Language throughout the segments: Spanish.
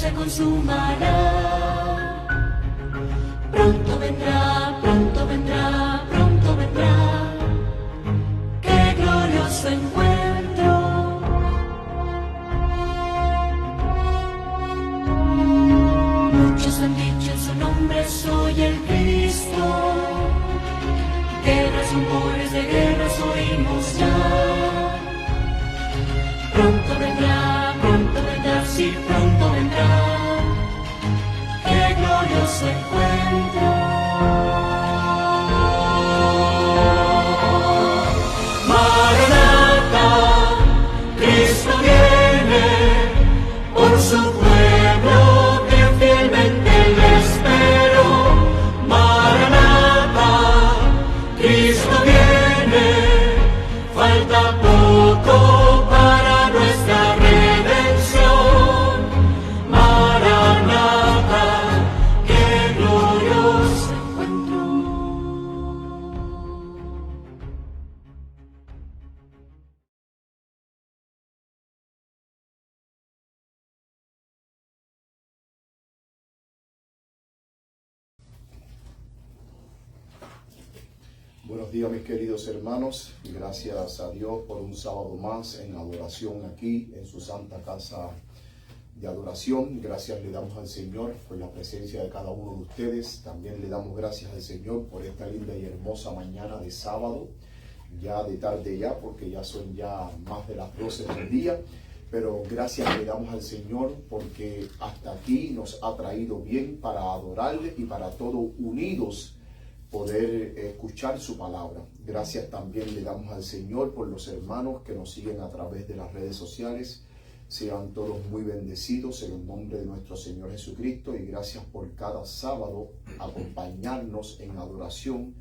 se consumará. Pronto vendrá, pronto vendrá, pronto vendrá. ¡Qué glorioso encuentro! Muchos han dicho en su nombre, soy el Cristo. Guerras, rumores de guerras oímos ya. Pronto vendrá, sí, pronto vendrá. ¡Qué glorioso encuentro! Maranata, Cristo viene por su pueblo que fielmente le espero. Maranata, Cristo viene, falta poco para nuestra redención. Maranata, qué glorioso encuentro. Buenos días, mis queridos hermanos. Gracias a Dios por un sábado más en adoración aquí en su santa casa de adoración. Gracias le damos al Señor por la presencia de cada uno de ustedes. También le damos gracias al Señor por esta linda y hermosa mañana de sábado, ya de tarde ya, porque ya son ya más de las 12 del día. Pero gracias le damos al Señor porque hasta aquí nos ha traído bien para adorarle y para todos unidos poder escuchar su palabra. Gracias también le damos al Señor por los hermanos que nos siguen a través de las redes sociales. Sean todos muy bendecidos en el nombre de nuestro Señor Jesucristo, y gracias por cada sábado acompañarnos en adoración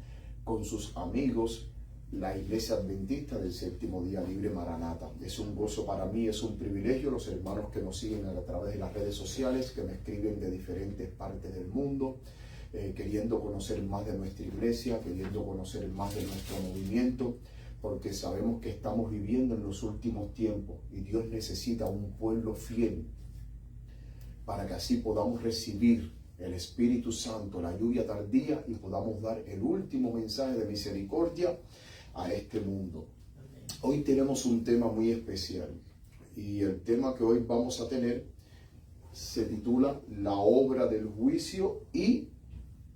con sus amigos, la Iglesia Adventista del Séptimo Día Libre Maranata. Es un gozo para mí, es un privilegio los hermanos que nos siguen a través de las redes sociales, que me escriben de diferentes partes del mundo, queriendo conocer más de nuestra iglesia, queriendo conocer más de nuestro movimiento, porque sabemos que estamos viviendo en los últimos tiempos y Dios necesita un pueblo fiel para que así podamos recibir el Espíritu Santo, la lluvia tardía, y podamos dar el último mensaje de misericordia a este mundo. Hoy tenemos un tema muy especial, y el tema que hoy vamos a tener se titula La obra del juicio y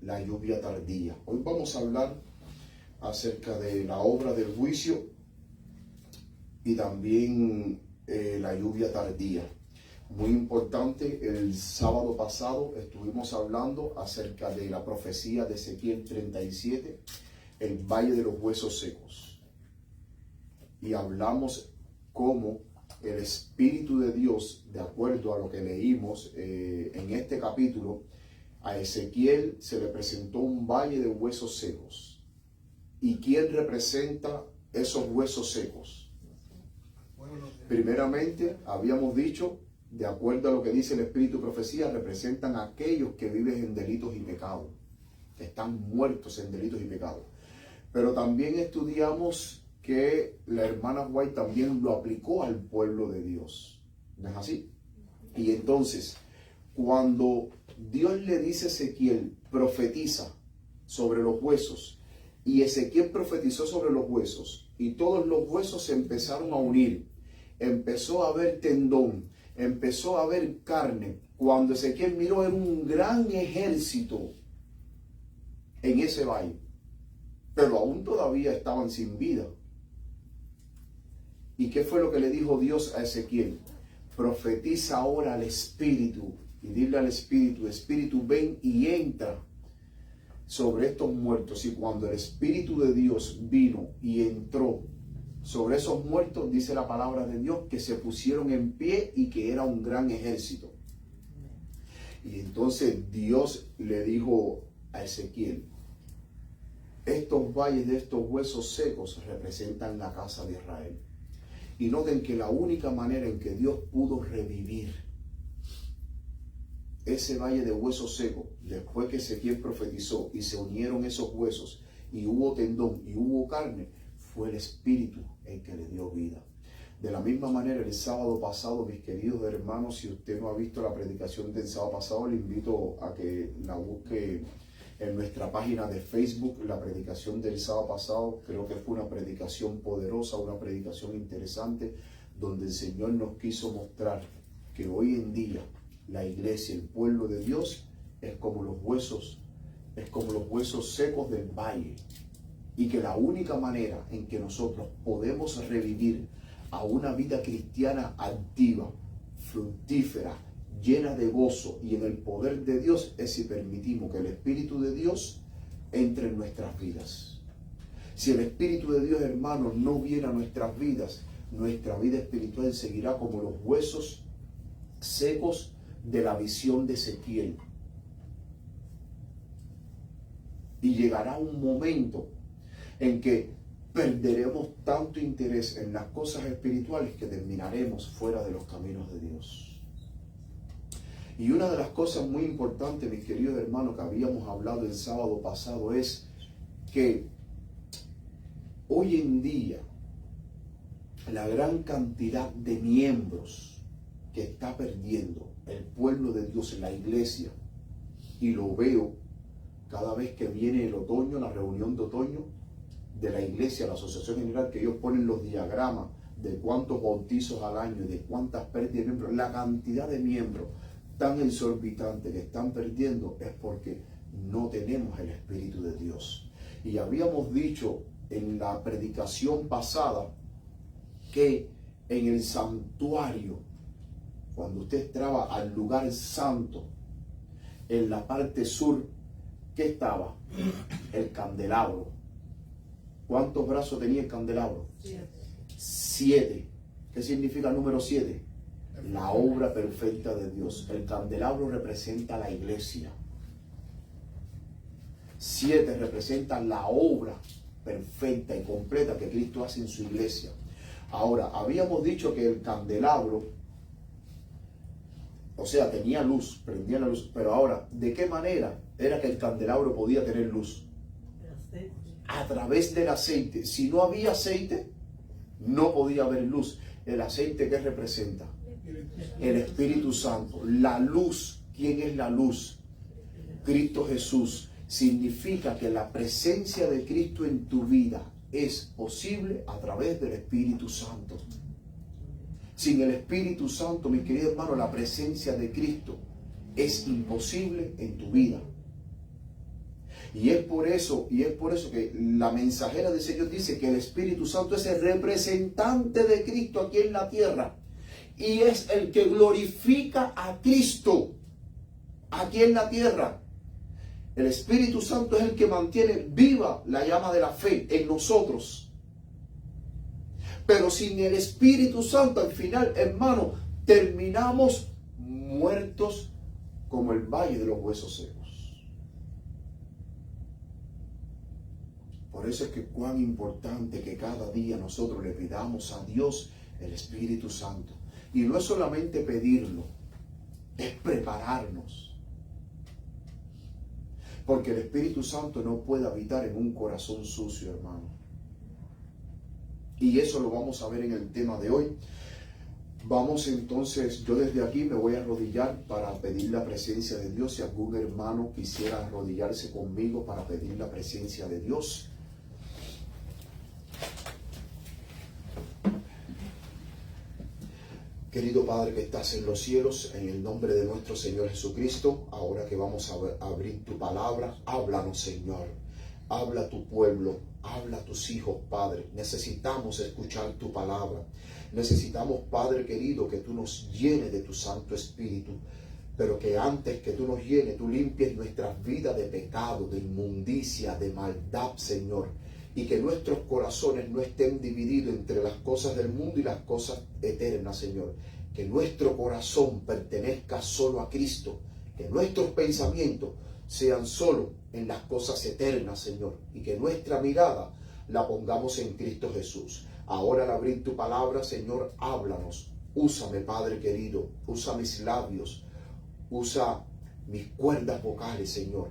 la lluvia tardía. Hoy vamos a hablar acerca de la obra del juicio y también la lluvia tardía. Muy importante, el sábado pasado estuvimos hablando acerca de la profecía de Ezequiel 37, el valle de los huesos secos. Y hablamos cómo el Espíritu de Dios, de acuerdo a lo que leímos en este capítulo, a Ezequiel se le presentó un valle de huesos secos. ¿Y quién representa esos huesos secos? Primeramente, habíamos dicho, de acuerdo a lo que dice el Espíritu de Profecía, representan a aquellos que viven en delitos y pecados, que están muertos en delitos y pecados. Pero también estudiamos que la hermana White también lo aplicó al pueblo de Dios. ¿No es así? Y entonces, cuando Dios le dice a Ezequiel, profetiza sobre los huesos, y Ezequiel profetizó sobre los huesos, y todos los huesos se empezaron a unir, empezó a haber tendón, empezó a haber carne. Cuando Ezequiel miró, era un gran ejército en ese valle, pero aún todavía estaban sin vida. ¿Y qué fue lo que le dijo Dios a Ezequiel? Profetiza ahora al Espíritu y dile al Espíritu, Espíritu, ven y entra sobre estos muertos. Y cuando el Espíritu de Dios vino y entró sobre esos muertos, dice la palabra de Dios que se pusieron en pie y que era un gran ejército. Y entonces Dios le dijo a Ezequiel, estos valles de estos huesos secos representan la casa de Israel. Y noten que la única manera en que Dios pudo revivir ese valle de huesos secos, después que Ezequiel profetizó y se unieron esos huesos y hubo tendón y hubo carne, fue el Espíritu el que le dio vida. De la misma manera, el sábado pasado, mis queridos hermanos, si usted no ha visto la predicación del sábado pasado, le invito a que la busque en nuestra página de Facebook, la predicación del sábado pasado. Creo que fue una predicación poderosa, una predicación interesante, donde el Señor nos quiso mostrar que hoy en día la iglesia, el pueblo de Dios, es como los huesos secos del valle, y que la única manera en que nosotros podemos revivir a una vida cristiana activa, fructífera, llena de gozo y en el poder de Dios es si permitimos que el Espíritu de Dios entre en nuestras vidas. Si el Espíritu de Dios, hermanos, no viene a nuestras vidas, nuestra vida espiritual seguirá como los huesos secos de la visión de Ezequiel. Y llegará un momento en que perderemos tanto interés en las cosas espirituales que terminaremos fuera de los caminos de Dios. Y una de las cosas muy importantes, mis queridos hermanos, que habíamos hablado el sábado pasado, es que hoy en día la gran cantidad de miembros que está perdiendo el pueblo de Dios en la iglesia, y lo veo cada vez que viene el otoño, la reunión de otoño de la iglesia, la asociación general, que ellos ponen los diagramas de cuántos bautizos al año y de cuántas pérdidas de miembros, la cantidad de miembros tan exorbitante que están perdiendo es porque no tenemos el Espíritu de Dios. Y habíamos dicho en la predicación pasada que en el santuario, cuando usted entraba al lugar santo, en la parte sur, ¿qué estaba? El candelabro. ¿Cuántos brazos tenía el candelabro? 7. ¿Qué significa el número 7? La obra perfecta de Dios. El candelabro representa la iglesia. 7 representa la obra perfecta y completa que Cristo hace en su iglesia. Ahora, habíamos dicho que el candelabro, o sea, tenía luz, prendía la luz, pero ahora, ¿de qué manera era que el candelabro podía tener luz? A través del aceite. Si no había aceite, no podía haber luz. ¿El aceite qué representa? El Espíritu Santo. La luz, ¿quién es la luz? Cristo Jesús. Significa que la presencia de Cristo en tu vida es posible a través del Espíritu Santo. Sin el Espíritu Santo, mi querido hermano, la presencia de Cristo es imposible en tu vida. Y es por eso que la mensajera del Señor dice que el Espíritu Santo es el representante de Cristo aquí en la tierra. Y es el que glorifica a Cristo aquí en la tierra. El Espíritu Santo es el que mantiene viva la llama de la fe en nosotros. Pero sin el Espíritu Santo, al final, hermano, terminamos muertos como el valle de los huesos secos. Por eso es que cuán importante que cada día nosotros le pidamos a Dios el Espíritu Santo. Y no es solamente pedirlo, es prepararnos. Porque el Espíritu Santo no puede habitar en un corazón sucio, hermano. Y eso lo vamos a ver en el tema de hoy. Vamos entonces, yo desde aquí me voy a arrodillar para pedir la presencia de Dios. Si algún hermano quisiera arrodillarse conmigo para pedir la presencia de Dios. Querido Padre que estás en los cielos, en el nombre de nuestro Señor Jesucristo, ahora que vamos a abrir tu palabra, háblanos, Señor. Habla a tu pueblo, habla a tus hijos, Padre. Necesitamos escuchar tu palabra. Necesitamos, Padre querido, que tú nos llenes de tu Santo Espíritu. Pero que antes que tú nos llenes, tú limpies nuestras vidas de pecado, de inmundicia, de maldad, Señor. Y que nuestros corazones no estén divididos entre las cosas del mundo y las cosas eternas, Señor. Que nuestro corazón pertenezca solo a Cristo. Que nuestros pensamientos sean solo en las cosas eternas, Señor. Y que nuestra mirada la pongamos en Cristo Jesús. Ahora al abrir tu palabra, Señor, háblanos. Úsame, Padre querido. Usa mis labios. Usa mis cuerdas vocales, Señor.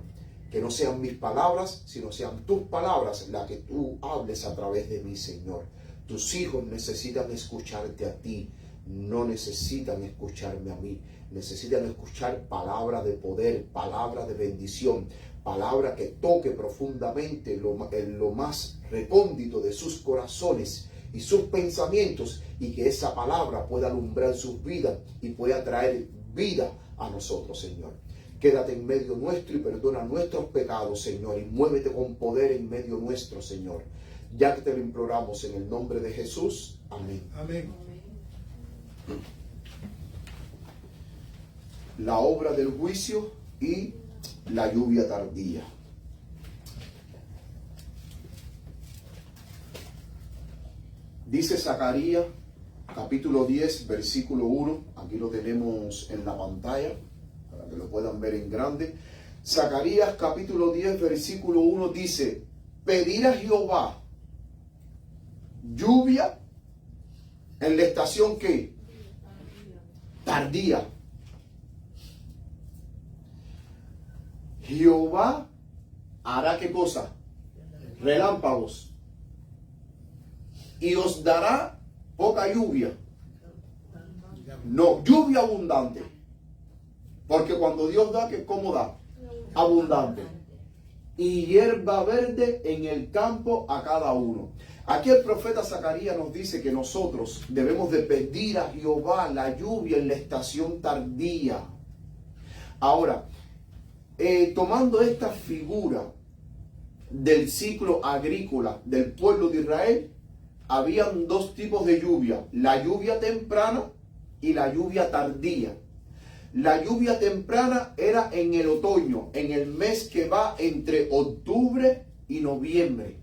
Que no sean mis palabras, sino sean tus palabras las que tú hables a través de mí, Señor. Tus hijos necesitan escucharte a ti, no necesitan escucharme a mí. Necesitan escuchar palabra de poder, palabra de bendición, palabra que toque profundamente en lo más recóndito de sus corazones y sus pensamientos, y que esa palabra pueda alumbrar sus vidas y pueda traer vida a nosotros, Señor. Quédate en medio nuestro y perdona nuestros pecados, Señor, y muévete con poder en medio nuestro, Señor. Ya que te lo imploramos en el nombre de Jesús. Amén. Amén. La obra del juicio y la lluvia tardía. Dice Zacarías, capítulo 10, versículo 1. Aquí lo tenemos en la pantalla, para que lo puedan ver en grande. Zacarías, capítulo 10, versículo 1 dice: pedir a Jehová lluvia en la estación ¿qué? Tardía. Jehová hará ¿qué cosa? Relámpagos. Y os dará poca lluvia. No, lluvia abundante. Porque cuando Dios da, ¿cómo da? Abundante. Y hierba verde en el campo a cada uno. Aquí el profeta Zacarías nos dice que nosotros debemos de pedir a Jehová la lluvia en la estación tardía. Ahora, tomando esta figura del ciclo agrícola del pueblo de Israel, habían dos tipos de lluvia: la lluvia temprana y la lluvia tardía. La lluvia temprana era en el otoño, en el mes que va entre octubre y noviembre.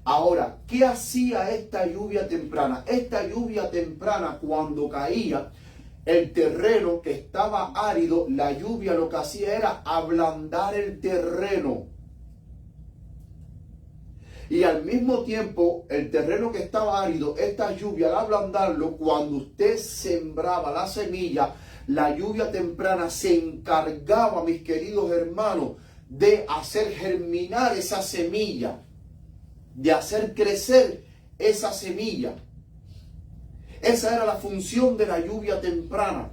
Ahora, ¿qué hacía esta lluvia temprana? Esta lluvia temprana, cuando caía, el terreno que estaba árido, la lluvia lo que hacía era ablandar el terreno. Y al mismo tiempo, el terreno que estaba árido, esta lluvia al ablandarlo, cuando usted sembraba la semilla, la lluvia temprana se encargaba, mis queridos hermanos, de hacer germinar esa semilla, de hacer crecer esa semilla. Esa era la función de la lluvia temprana.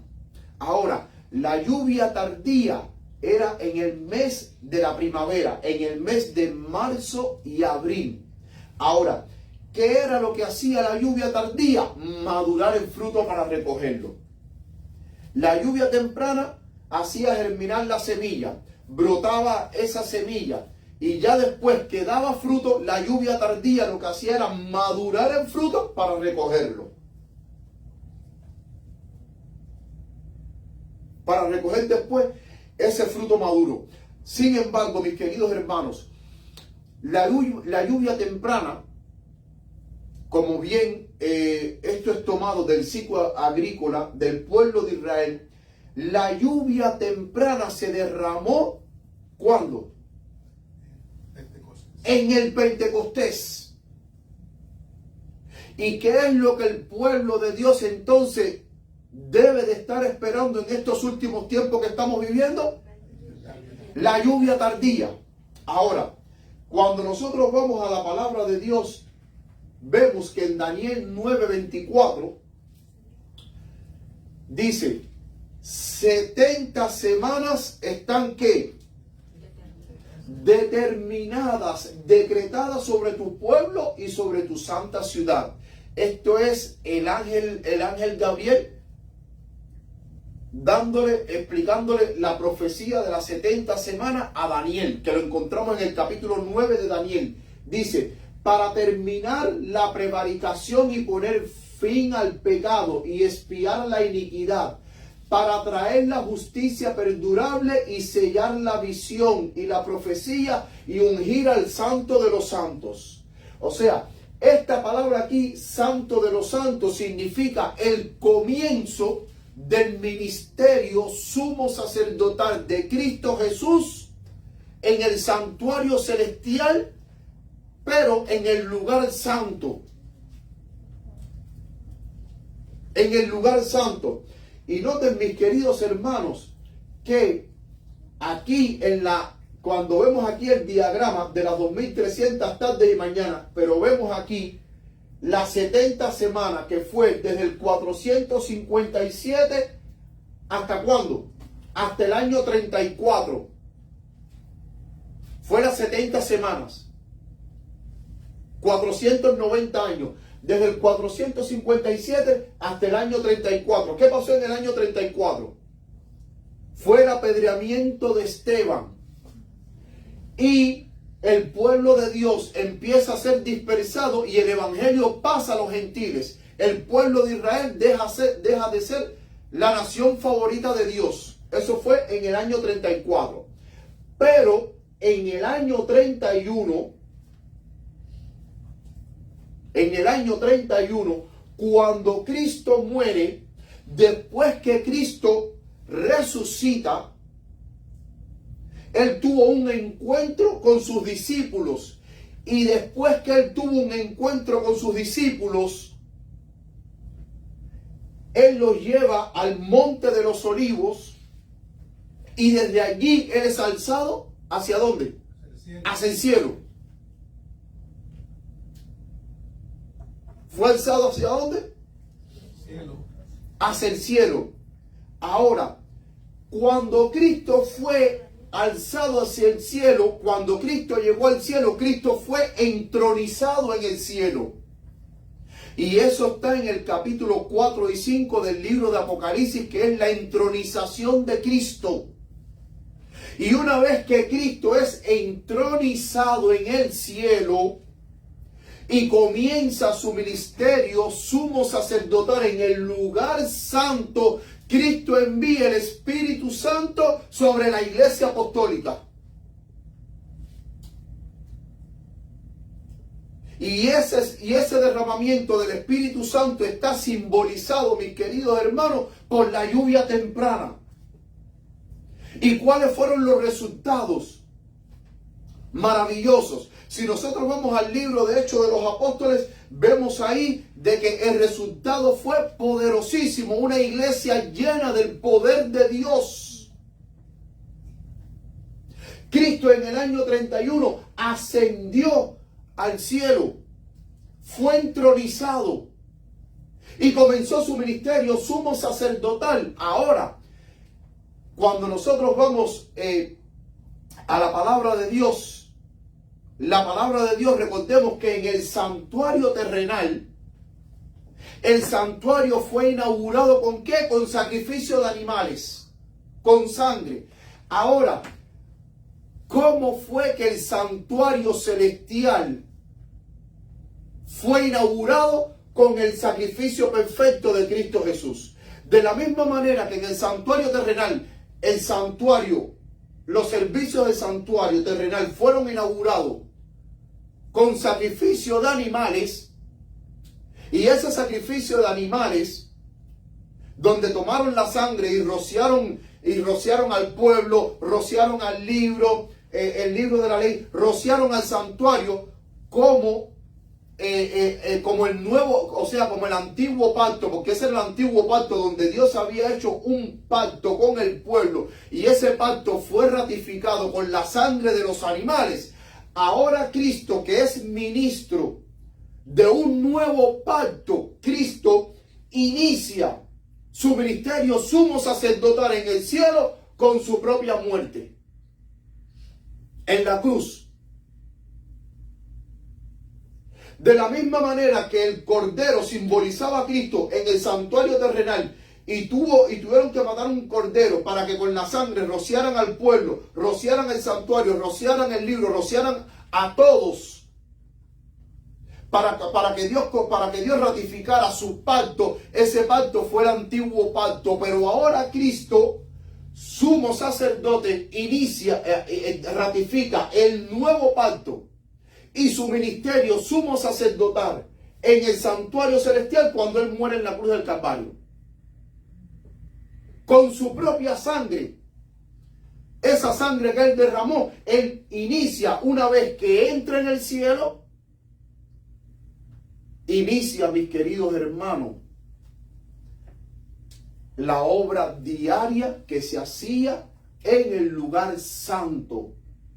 Ahora, la lluvia tardía era en el mes de la primavera, en el mes de marzo y abril. Ahora, ¿qué era lo que hacía la lluvia tardía? Madurar el fruto para recogerlo. La lluvia temprana hacía germinar la semilla, brotaba esa semilla, y ya después que daba fruto, la lluvia tardía lo que hacía era madurar el fruto para recogerlo. Para recoger después ese fruto maduro. Sin embargo, mis queridos hermanos, la lluvia temprana, como bien esto es tomado del ciclo agrícola del pueblo de Israel, la lluvia temprana se derramó ¿cuándo? En el Pentecostés. ¿Y qué es lo que el pueblo de Dios entonces debe de estar esperando en estos últimos tiempos que estamos viviendo? La lluvia tardía. Ahora, cuando nosotros vamos a la palabra de Dios, vemos que en Daniel 9:24 dice: 70 semanas están ¿qué? Determinadas, decretadas sobre tu pueblo y sobre tu santa ciudad. Esto es el ángel Gabriel explicándole la profecía de las 70 semanas a Daniel, que lo encontramos en el capítulo 9 de Daniel. Dice: para terminar la prevaricación y poner fin al pecado y expiar la iniquidad, para traer la justicia perdurable y sellar la visión y la profecía y ungir al santo de los santos. O sea, esta palabra aquí, santo de los santos, significa el comienzo del ministerio sumo sacerdotal de Cristo Jesús en el santuario celestial, pero en el lugar santo. En el lugar santo. Y noten, mis queridos hermanos, que aquí cuando vemos aquí el diagrama de las 2300 tardes y mañanas, pero vemos aquí las 70 semanas, que fue desde el 457 hasta ¿cuándo? Hasta el año 34. Fue las 70 semanas. 490 años. Desde el 457 hasta el año 34. ¿Qué pasó en el año 34? Fue el apedreamiento de Esteban. Y el pueblo de Dios empieza a ser dispersado y el evangelio pasa a los gentiles. El pueblo de Israel deja de ser la nación favorita de Dios. Eso fue en el año 34. Pero en el año 31, cuando Cristo muere, después que Cristo resucita, Él tuvo un encuentro con sus discípulos. Y después que Él tuvo un encuentro con sus discípulos, Él los lleva al monte de los olivos. Y desde allí Él es alzado, ¿hacia dónde? Hacia el cielo. ¿Fue alzado hacia dónde? Cielo. Hacia el cielo. Ahora, cuando Cristo fue alzado hacia el cielo, cuando Cristo llegó al cielo, Cristo fue entronizado en el cielo. Y eso está en el capítulo 4 y 5 del libro de Apocalipsis, que es la entronización de Cristo. Y una vez que Cristo es entronizado en el cielo y comienza su ministerio sumo sacerdotal en el lugar santo, Cristo envía el Espíritu Santo sobre la iglesia apostólica. Y ese derramamiento del Espíritu Santo está simbolizado, mis queridos hermanos, por la lluvia temprana. ¿Y cuáles fueron los resultados? Maravillosos. Si nosotros vamos al libro de Hechos de los Apóstoles, vemos ahí de que el resultado fue poderosísimo. Una iglesia llena del poder de Dios. Cristo en el año 31 ascendió al cielo. Fue entronizado. Y comenzó su ministerio sumo sacerdotal. Ahora, cuando nosotros vamos a la palabra de Dios, recordemos que en el santuario terrenal, el santuario fue inaugurado ¿con qué? Con sacrificio de animales, con sangre. Ahora, ¿cómo fue que el santuario celestial fue inaugurado? Con el sacrificio perfecto de Cristo Jesús. De la misma manera que en el santuario terrenal, el santuario, los servicios del santuario terrenal fueron inaugurados con sacrificio de animales, y ese sacrificio de animales, donde tomaron la sangre y rociaron al pueblo, rociaron al libro, el libro de la ley, rociaron al santuario como el nuevo, o sea, como el antiguo pacto, porque ese era el antiguo pacto donde Dios había hecho un pacto con el pueblo y ese pacto fue ratificado con la sangre de los animales. Ahora Cristo, que es ministro de un nuevo pacto, Cristo inicia su ministerio sumo sacerdotal en el cielo con su propia muerte en la cruz. De la misma manera que el cordero simbolizaba a Cristo en el santuario terrenal y tuvieron que matar un cordero para que con la sangre rociaran al pueblo, rociaran el santuario, rociaran el libro, rociaran a todos para que Dios ratificara su pacto. Ese pacto fue el antiguo pacto, pero ahora Cristo, sumo sacerdote, ratifica el nuevo pacto y su ministerio sumo sacerdotal en el santuario celestial cuando Él muere en la cruz del Calvario. Con su propia sangre, esa sangre que Él derramó, Él inicia, una vez que entra en el cielo, inicia, mis queridos hermanos, la obra diaria que se hacía en el lugar santo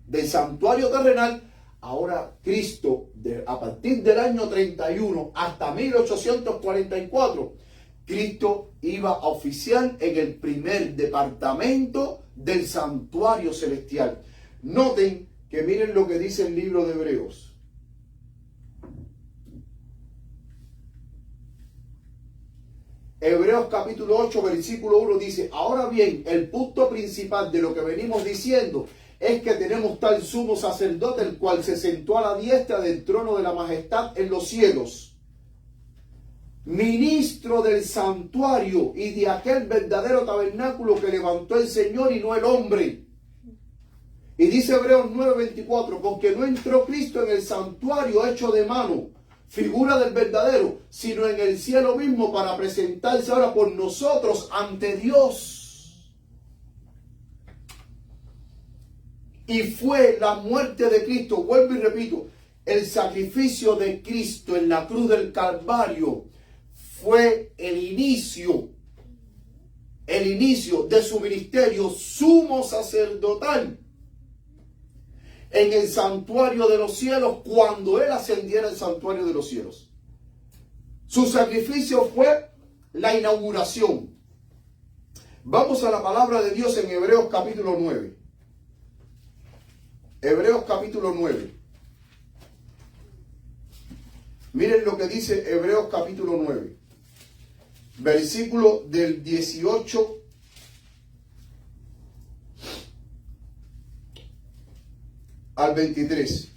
del santuario terrenal ahora Cristo, a partir del año 31 hasta 1844, Cristo iba a oficiar en el primer departamento del santuario celestial. Noten que miren lo que dice el libro de Hebreos. Hebreos capítulo 8, versículo 1 dice: ahora bien, el punto principal de lo que venimos diciendo es que tenemos tal sumo sacerdote, el cual se sentó a la diestra del trono de la majestad en los cielos, ministro del santuario y de aquel verdadero tabernáculo que levantó el Señor y no el hombre. Y dice Hebreos 9:24, porque no entró Cristo en el santuario hecho de mano, figura del verdadero, sino en el cielo mismo, para presentarse ahora por nosotros ante Dios. Y fue la muerte de Cristo, vuelvo y repito, el sacrificio de Cristo en la cruz del Calvario fue el inicio de su ministerio sumo sacerdotal en el santuario de los cielos, cuando él ascendiera al santuario de los cielos. Su sacrificio fue la inauguración. Vamos a la palabra de Dios en Hebreos capítulo 9. Hebreos capítulo 9. Miren lo que dice Hebreos capítulo 9. Versículo del 18 al 23.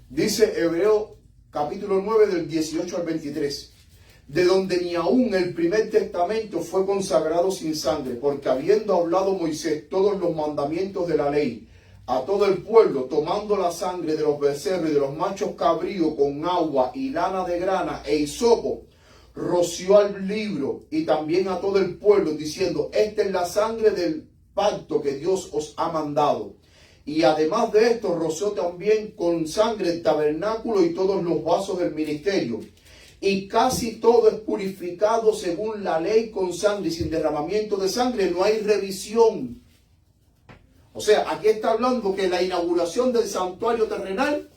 Dice Hebreos capítulo 9 del 18 al 23. De donde ni aún el primer testamento fue consagrado sin sangre, porque habiendo hablado Moisés todos los mandamientos de la ley a todo el pueblo, tomando la sangre de los becerros y de los machos cabríos con agua y lana de grana e hisopo, roció al libro y también a todo el pueblo, diciendo: esta es la sangre del pacto que Dios os ha mandado. Y además de esto, roció también con sangre el tabernáculo y todos los vasos del ministerio. Y casi todo es purificado según la ley con sangre, y sin derramamiento de sangre no hay revisión. O sea, aquí está hablando que la inauguración del santuario terrenal,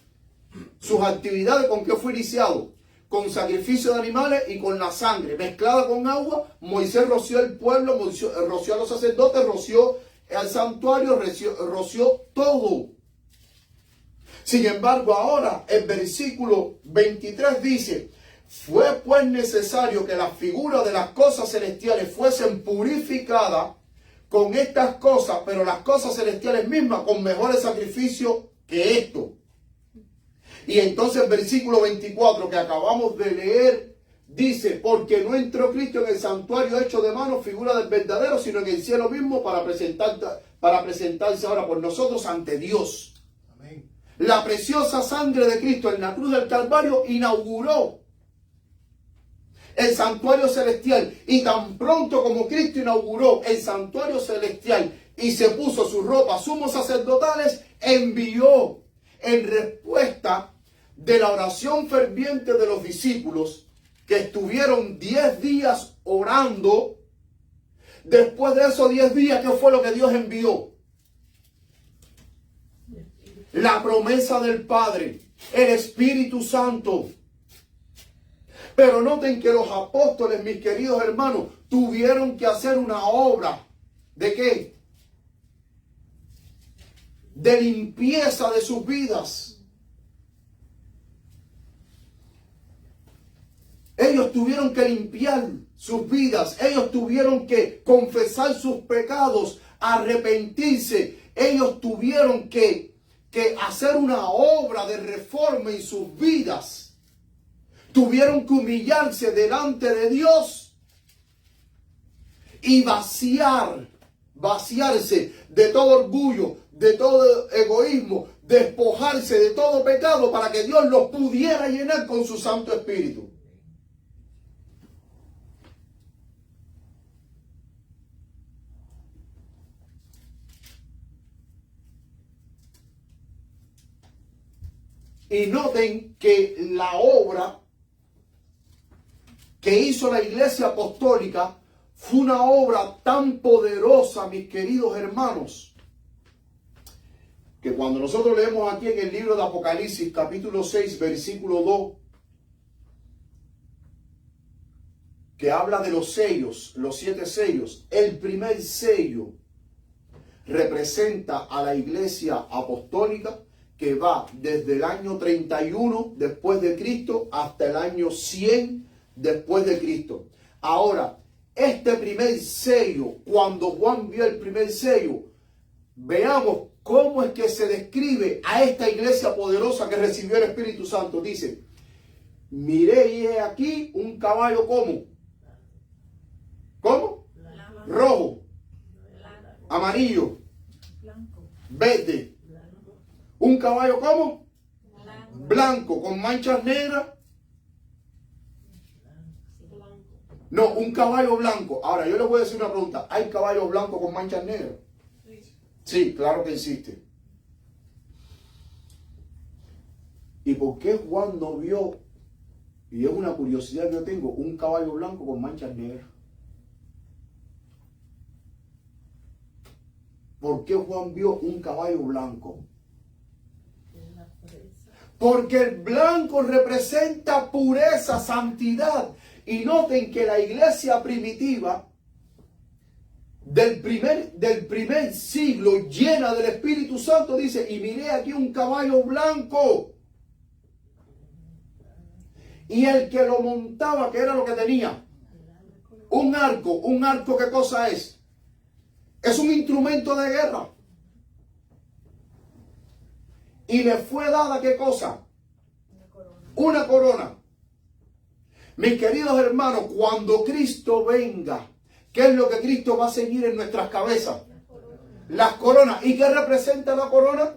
sus actividades, ¿con qué fue iniciado? Con sacrificio de animales y con la sangre mezclada con agua. Moisés roció el pueblo, roció a los sacerdotes, roció al santuario, roció todo. Sin embargo, ahora el versículo 23 dice: fue pues necesario que las figuras de las cosas celestiales fuesen purificadas con estas cosas, pero las cosas celestiales mismas con mejores sacrificios que esto. Y entonces el versículo 24 que acabamos de leer dice: porque no entró Cristo en el santuario hecho de mano, figura del verdadero, sino en el cielo mismo, para presentarse ahora por nosotros ante Dios. Amén. La preciosa sangre de Cristo en la cruz del Calvario inauguró el santuario celestial, y tan pronto como Cristo inauguró el santuario celestial y se puso sus ropas sumos sacerdotales, envió en respuesta de la oración ferviente de los discípulos, que estuvieron 10 días orando. Después de esos 10 días, ¿qué fue lo que Dios envió? La promesa del Padre, el Espíritu Santo. Pero noten que los apóstoles, mis queridos hermanos, tuvieron que hacer una obra. ¿De qué? De limpieza de sus vidas. Ellos tuvieron que limpiar sus vidas. Ellos tuvieron que confesar sus pecados, arrepentirse. Ellos tuvieron que hacer una obra de reforma en sus vidas. Tuvieron que humillarse delante de Dios y vaciarse de todo orgullo, de todo egoísmo, despojarse de todo pecado para que Dios los pudiera llenar con su Santo Espíritu. Y noten que la obra que hizo la Iglesia Apostólica fue una obra tan poderosa, mis queridos hermanos, que cuando nosotros leemos aquí en el libro de Apocalipsis, capítulo 6, versículo 2, que habla de los sellos, los 7 sellos, el primer sello representa a la iglesia apostólica que va desde el año 31 después de Cristo hasta el año 100 después de Cristo. Ahora, este primer sello, cuando Juan vio el primer sello, veamos cómo es que se describe a esta iglesia poderosa que recibió el Espíritu Santo. Dice, miré y he aquí un caballo ¿cómo? ¿Cómo? Rojo, amarillo, verde. Un caballo ¿cómo? Blanco, con manchas negras. No, un caballo blanco. Ahora, yo les voy a decir una pregunta. ¿Hay caballos blancos con manchas negras? Sí, claro que existe. ¿Y por qué Juan no vio, y es una curiosidad que yo tengo, un caballo blanco con manchas negras? ¿Por qué Juan vio un caballo blanco? Porque el blanco representa pureza, santidad. Y noten que la iglesia primitiva del primer siglo, llena del Espíritu Santo, dice, y miré aquí un caballo blanco. Y el que lo montaba, ¿qué era lo que tenía? Un arco. ¿Un arco qué cosa es? Es un instrumento de guerra. Y le fue dada ¿qué cosa? Una corona. Mis queridos hermanos, cuando Cristo venga, ¿qué es lo que Cristo va a seguir en nuestras cabezas? Las coronas. ¿Y qué representa la corona?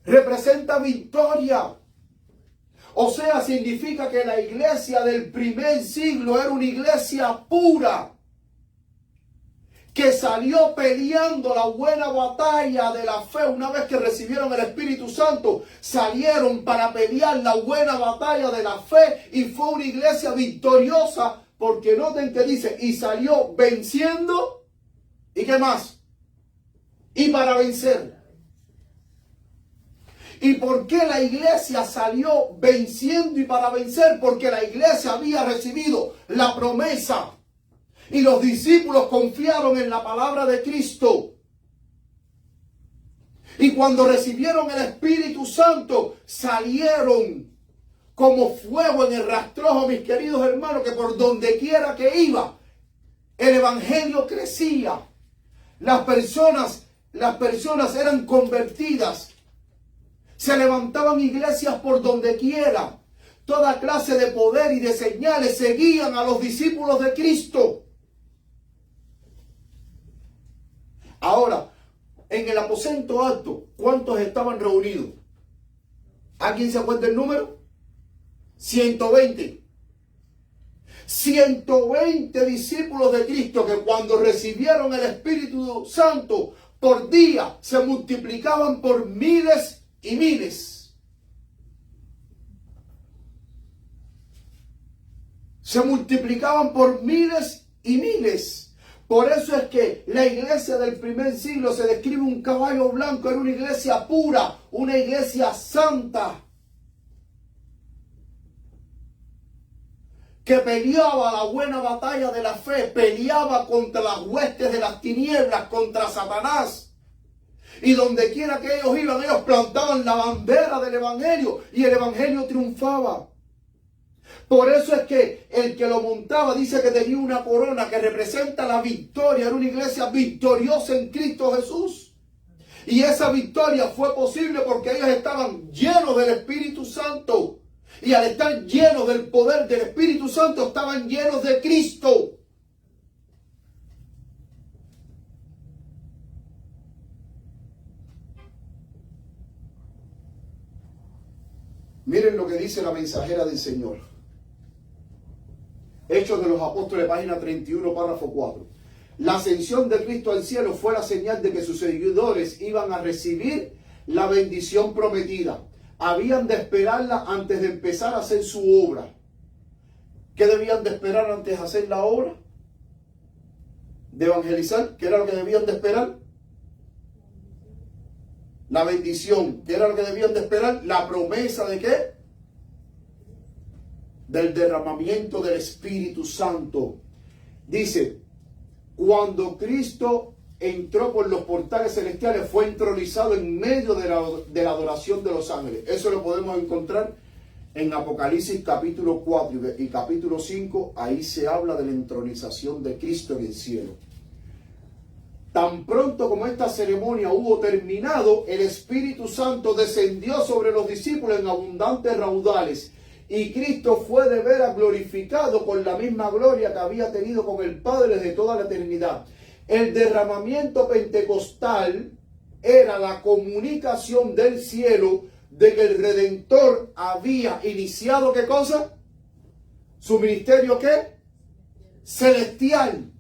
Representa victoria. O sea, significa que la iglesia del primer siglo era una iglesia pura, que salió peleando la buena batalla de la fe. Una vez que recibieron el Espíritu Santo, salieron para pelear la buena batalla de la fe, y fue una iglesia victoriosa, porque noten que dice, y salió venciendo, ¿y qué más? Y para vencer. ¿Y por qué la iglesia salió venciendo y para vencer? Porque la iglesia había recibido la promesa. Y los discípulos confiaron en la palabra de Cristo. Y cuando recibieron el Espíritu Santo, salieron como fuego en el rastrojo, mis queridos hermanos, que por donde quiera que iba, el evangelio crecía. Las personas eran convertidas. Se levantaban iglesias por donde quiera. Toda clase de poder y de señales seguían a los discípulos de Cristo. Ahora, en el aposento alto, ¿cuántos estaban reunidos? ¿Alguien se acuerda el número? 120. 120 discípulos de Cristo que cuando recibieron el Espíritu Santo, por día se multiplicaban por miles y miles. Se multiplicaban por miles y miles. Por eso es que la iglesia del primer siglo se describe un caballo blanco. Era una iglesia pura, una iglesia santa, que peleaba la buena batalla de la fe, peleaba contra las huestes de las tinieblas, contra Satanás. Y donde quiera que ellos iban, ellos plantaban la bandera del evangelio y el evangelio triunfaba. Por eso es que el que lo montaba dice que tenía una corona que representa la victoria. Era una iglesia victoriosa en Cristo Jesús. Y esa victoria fue posible porque ellos estaban llenos del Espíritu Santo. Y al estar llenos del poder del Espíritu Santo, estaban llenos de Cristo. Miren lo que dice la mensajera del Señor. Hechos de los Apóstoles, página 31, párrafo 4. La ascensión de Cristo al cielo fue la señal de que sus seguidores iban a recibir la bendición prometida. Habían de esperarla antes de empezar a hacer su obra. ¿Qué debían de esperar antes de hacer la obra? De evangelizar. ¿Qué era lo que debían de esperar? La bendición, ¿qué era lo que debían de esperar? La promesa de ¿qué? Del derramamiento del Espíritu Santo. Dice, cuando Cristo entró por los portales celestiales, fue entronizado en medio de la adoración de los ángeles. Eso lo podemos encontrar en Apocalipsis capítulo 4 y capítulo 5. Ahí se habla de la entronización de Cristo en el cielo. Tan pronto como esta ceremonia hubo terminado, el Espíritu Santo descendió sobre los discípulos en abundantes raudales, y Cristo fue de veras glorificado con la misma gloria que había tenido con el Padre desde toda la eternidad. El derramamiento pentecostal era la comunicación del cielo de que el Redentor había iniciado, ¿qué cosa? Su ministerio, ¿qué? Celestial.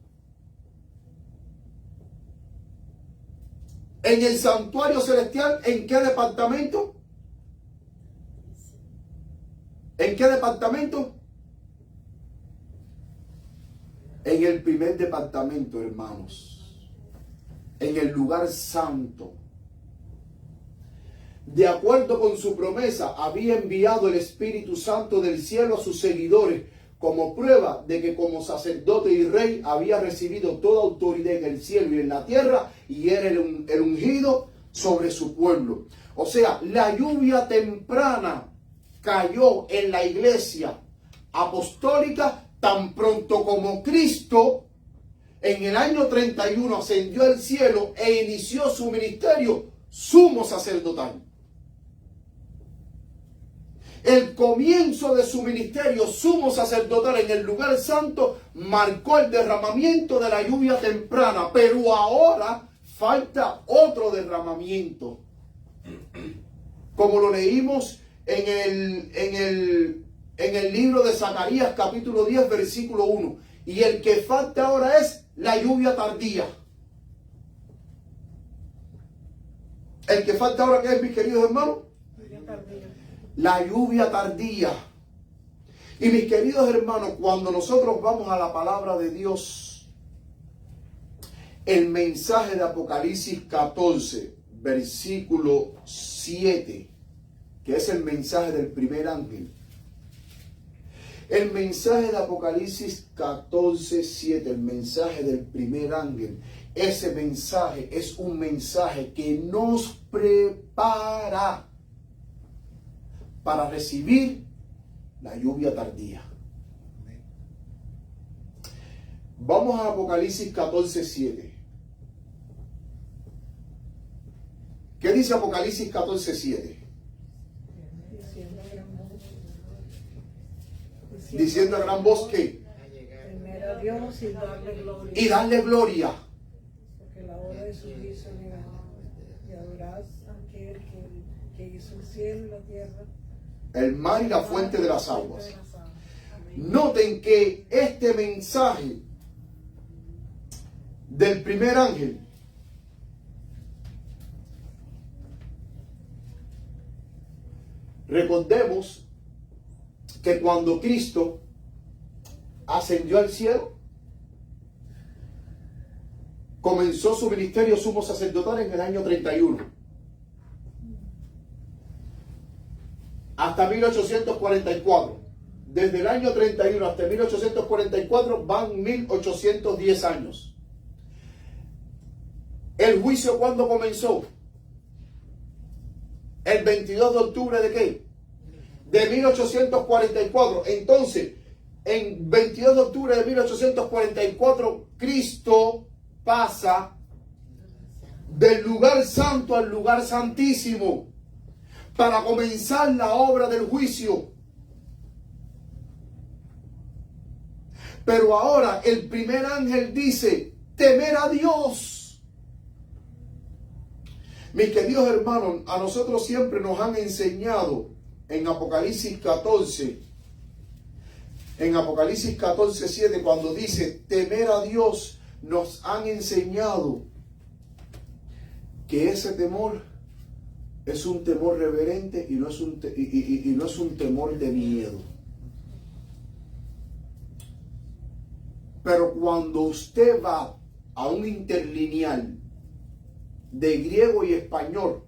En el santuario celestial, ¿en qué departamento? ¿En qué departamento? En el primer departamento, hermanos. En el lugar santo. De acuerdo con su promesa, había enviado el Espíritu Santo del cielo a sus seguidores como prueba de que como sacerdote y rey había recibido toda autoridad en el cielo y en la tierra, y era el ungido sobre su pueblo. O sea, la lluvia temprana cayó en la iglesia apostólica tan pronto como Cristo en el año 31 ascendió al cielo e inició su ministerio sumo sacerdotal. El comienzo de su ministerio sumo sacerdotal en el lugar santo marcó el derramamiento de la lluvia temprana, pero ahora falta otro derramamiento. Como lo leímos en el libro de Zacarías capítulo 10 versículo 1. Y el que falta ahora es la lluvia tardía. El que falta ahora, ¿qué es, mis queridos hermanos? La lluvia tardía. Y mis queridos hermanos, cuando nosotros vamos a la palabra de Dios, el mensaje de Apocalipsis 14, versículo 7, que es el mensaje del primer ángel. El mensaje de Apocalipsis 14, 7, el mensaje del primer ángel, ese mensaje es un mensaje que nos prepara para recibir la lluvia tardía. Vamos a Apocalipsis 14, 7. ¿Qué dice Apocalipsis 14, 7? Diciendo a gran voz que temer a Dios y darle gloria. Y darle gloria. Porque la hora de su juicio llegó. Y adorad a aquel que hizo el cielo y la tierra, El mar y la fuente de las aguas. Noten que este mensaje del primer ángel recordemos que cuando Cristo ascendió al cielo, comenzó su ministerio sumo sacerdotal en el año 31. Hasta 1844. Desde el año 31 hasta 1844 van 1810 años. ¿El juicio cuándo comenzó? El 22 de octubre ¿de qué? De 1844. Entonces, en 22 de octubre de 1844, Cristo pasa del lugar santo al lugar santísimo para comenzar la obra del juicio. Pero ahora el primer ángel dice, temer a Dios. Mis queridos hermanos, a nosotros siempre nos han enseñado en Apocalipsis 14, 7, cuando dice temer a Dios, nos han enseñado que ese temor es un temor reverente y no es un temor de miedo. Pero cuando usted va a un interlineal de griego y español,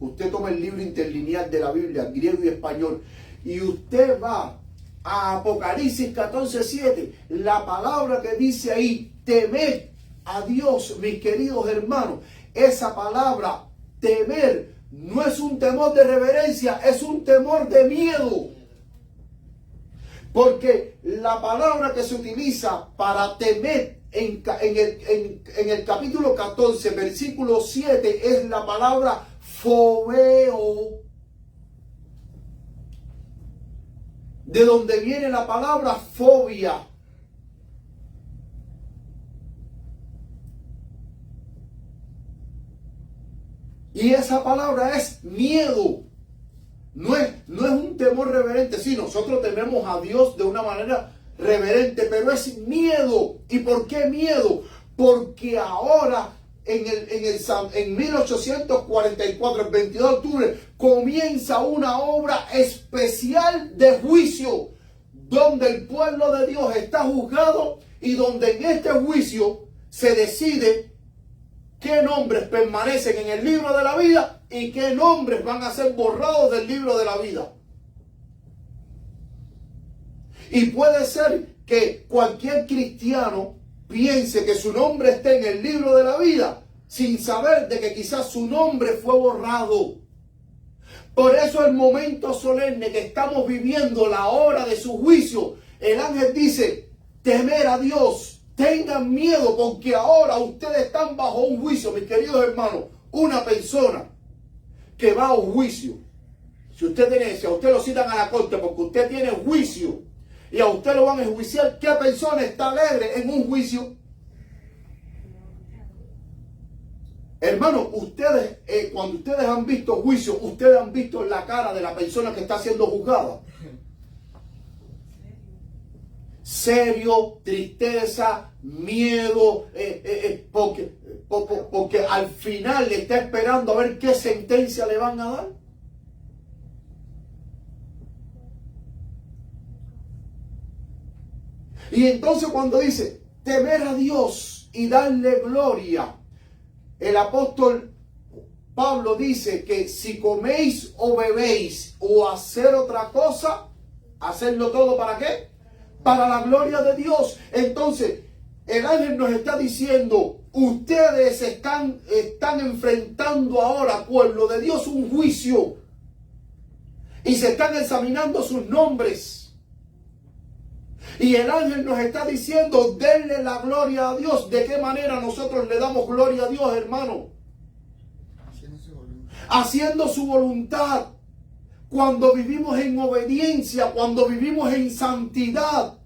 usted toma el libro interlineal de la Biblia, griego y español, y usted va a Apocalipsis 14:7, la palabra que dice ahí, temed a Dios, mis queridos hermanos, esa palabra, temer, no es un temor de reverencia, es un temor de miedo. Porque la palabra que se utiliza para temer en el capítulo 14, versículo 7, es la palabra fobeo, de donde viene la palabra fobia. Y esa palabra es miedo. No es un temor reverente. Sí, nosotros tememos a Dios de una manera reverente, pero es miedo. ¿Y por qué miedo? Porque ahora en 1844, el 22 de octubre, comienza una obra especial de juicio, donde el pueblo de Dios está juzgado y donde en este juicio se decide qué nombres permanecen en el libro de la vida y qué nombres van a ser borrados del libro de la vida. Y puede ser que cualquier cristiano piense que su nombre esté en el libro de la vida sin saber de que quizás su nombre fue borrado. Por eso el momento solemne que estamos viviendo, la hora de su juicio, el ángel dice, temer a Dios. Tengan miedo porque ahora ustedes están bajo un juicio, mis queridos hermanos. Una persona que va a un juicio, si a usted lo citan a la corte porque usted tiene juicio y a usted lo van a enjuiciar, ¿qué persona está alegre en un juicio? Hermanos, ustedes, cuando ustedes han visto juicio, ustedes han visto la cara de la persona que está siendo juzgada. Serio, tristeza, miedo, porque al final le está esperando a ver qué sentencia le van a dar. Y entonces cuando dice temer a Dios y darle gloria, el apóstol Pablo dice que si coméis o bebéis o hacer otra cosa, hacerlo todo ¿para qué? Para la gloria de Dios. Entonces, el ángel nos está diciendo, ustedes están enfrentando ahora, pueblo de Dios, un juicio. Y se están examinando sus nombres. Y el ángel nos está diciendo, denle la gloria a Dios. ¿De qué manera nosotros le damos gloria a Dios, hermano? Haciendo su voluntad. Cuando vivimos en obediencia, cuando vivimos en santidad,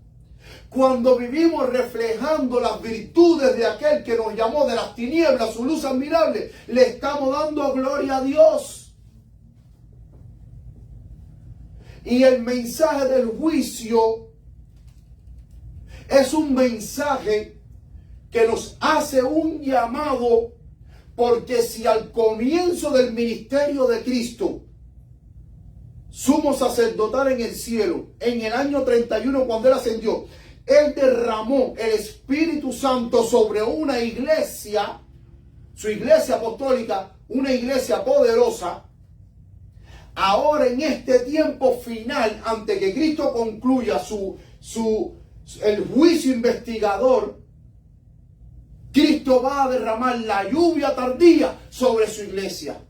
cuando vivimos reflejando las virtudes de aquel que nos llamó de las tinieblas, su luz admirable, le estamos dando gloria a Dios. Y el mensaje del juicio es un mensaje que nos hace un llamado, porque si al comienzo del ministerio de Cristo, sumo sacerdotal en el cielo, en el año 31 cuando Él ascendió, Él derramó el Espíritu Santo sobre una iglesia, su iglesia apostólica, una iglesia poderosa. Ahora en este tiempo final, antes que Cristo concluya el juicio investigador, Cristo va a derramar la lluvia tardía sobre su iglesia.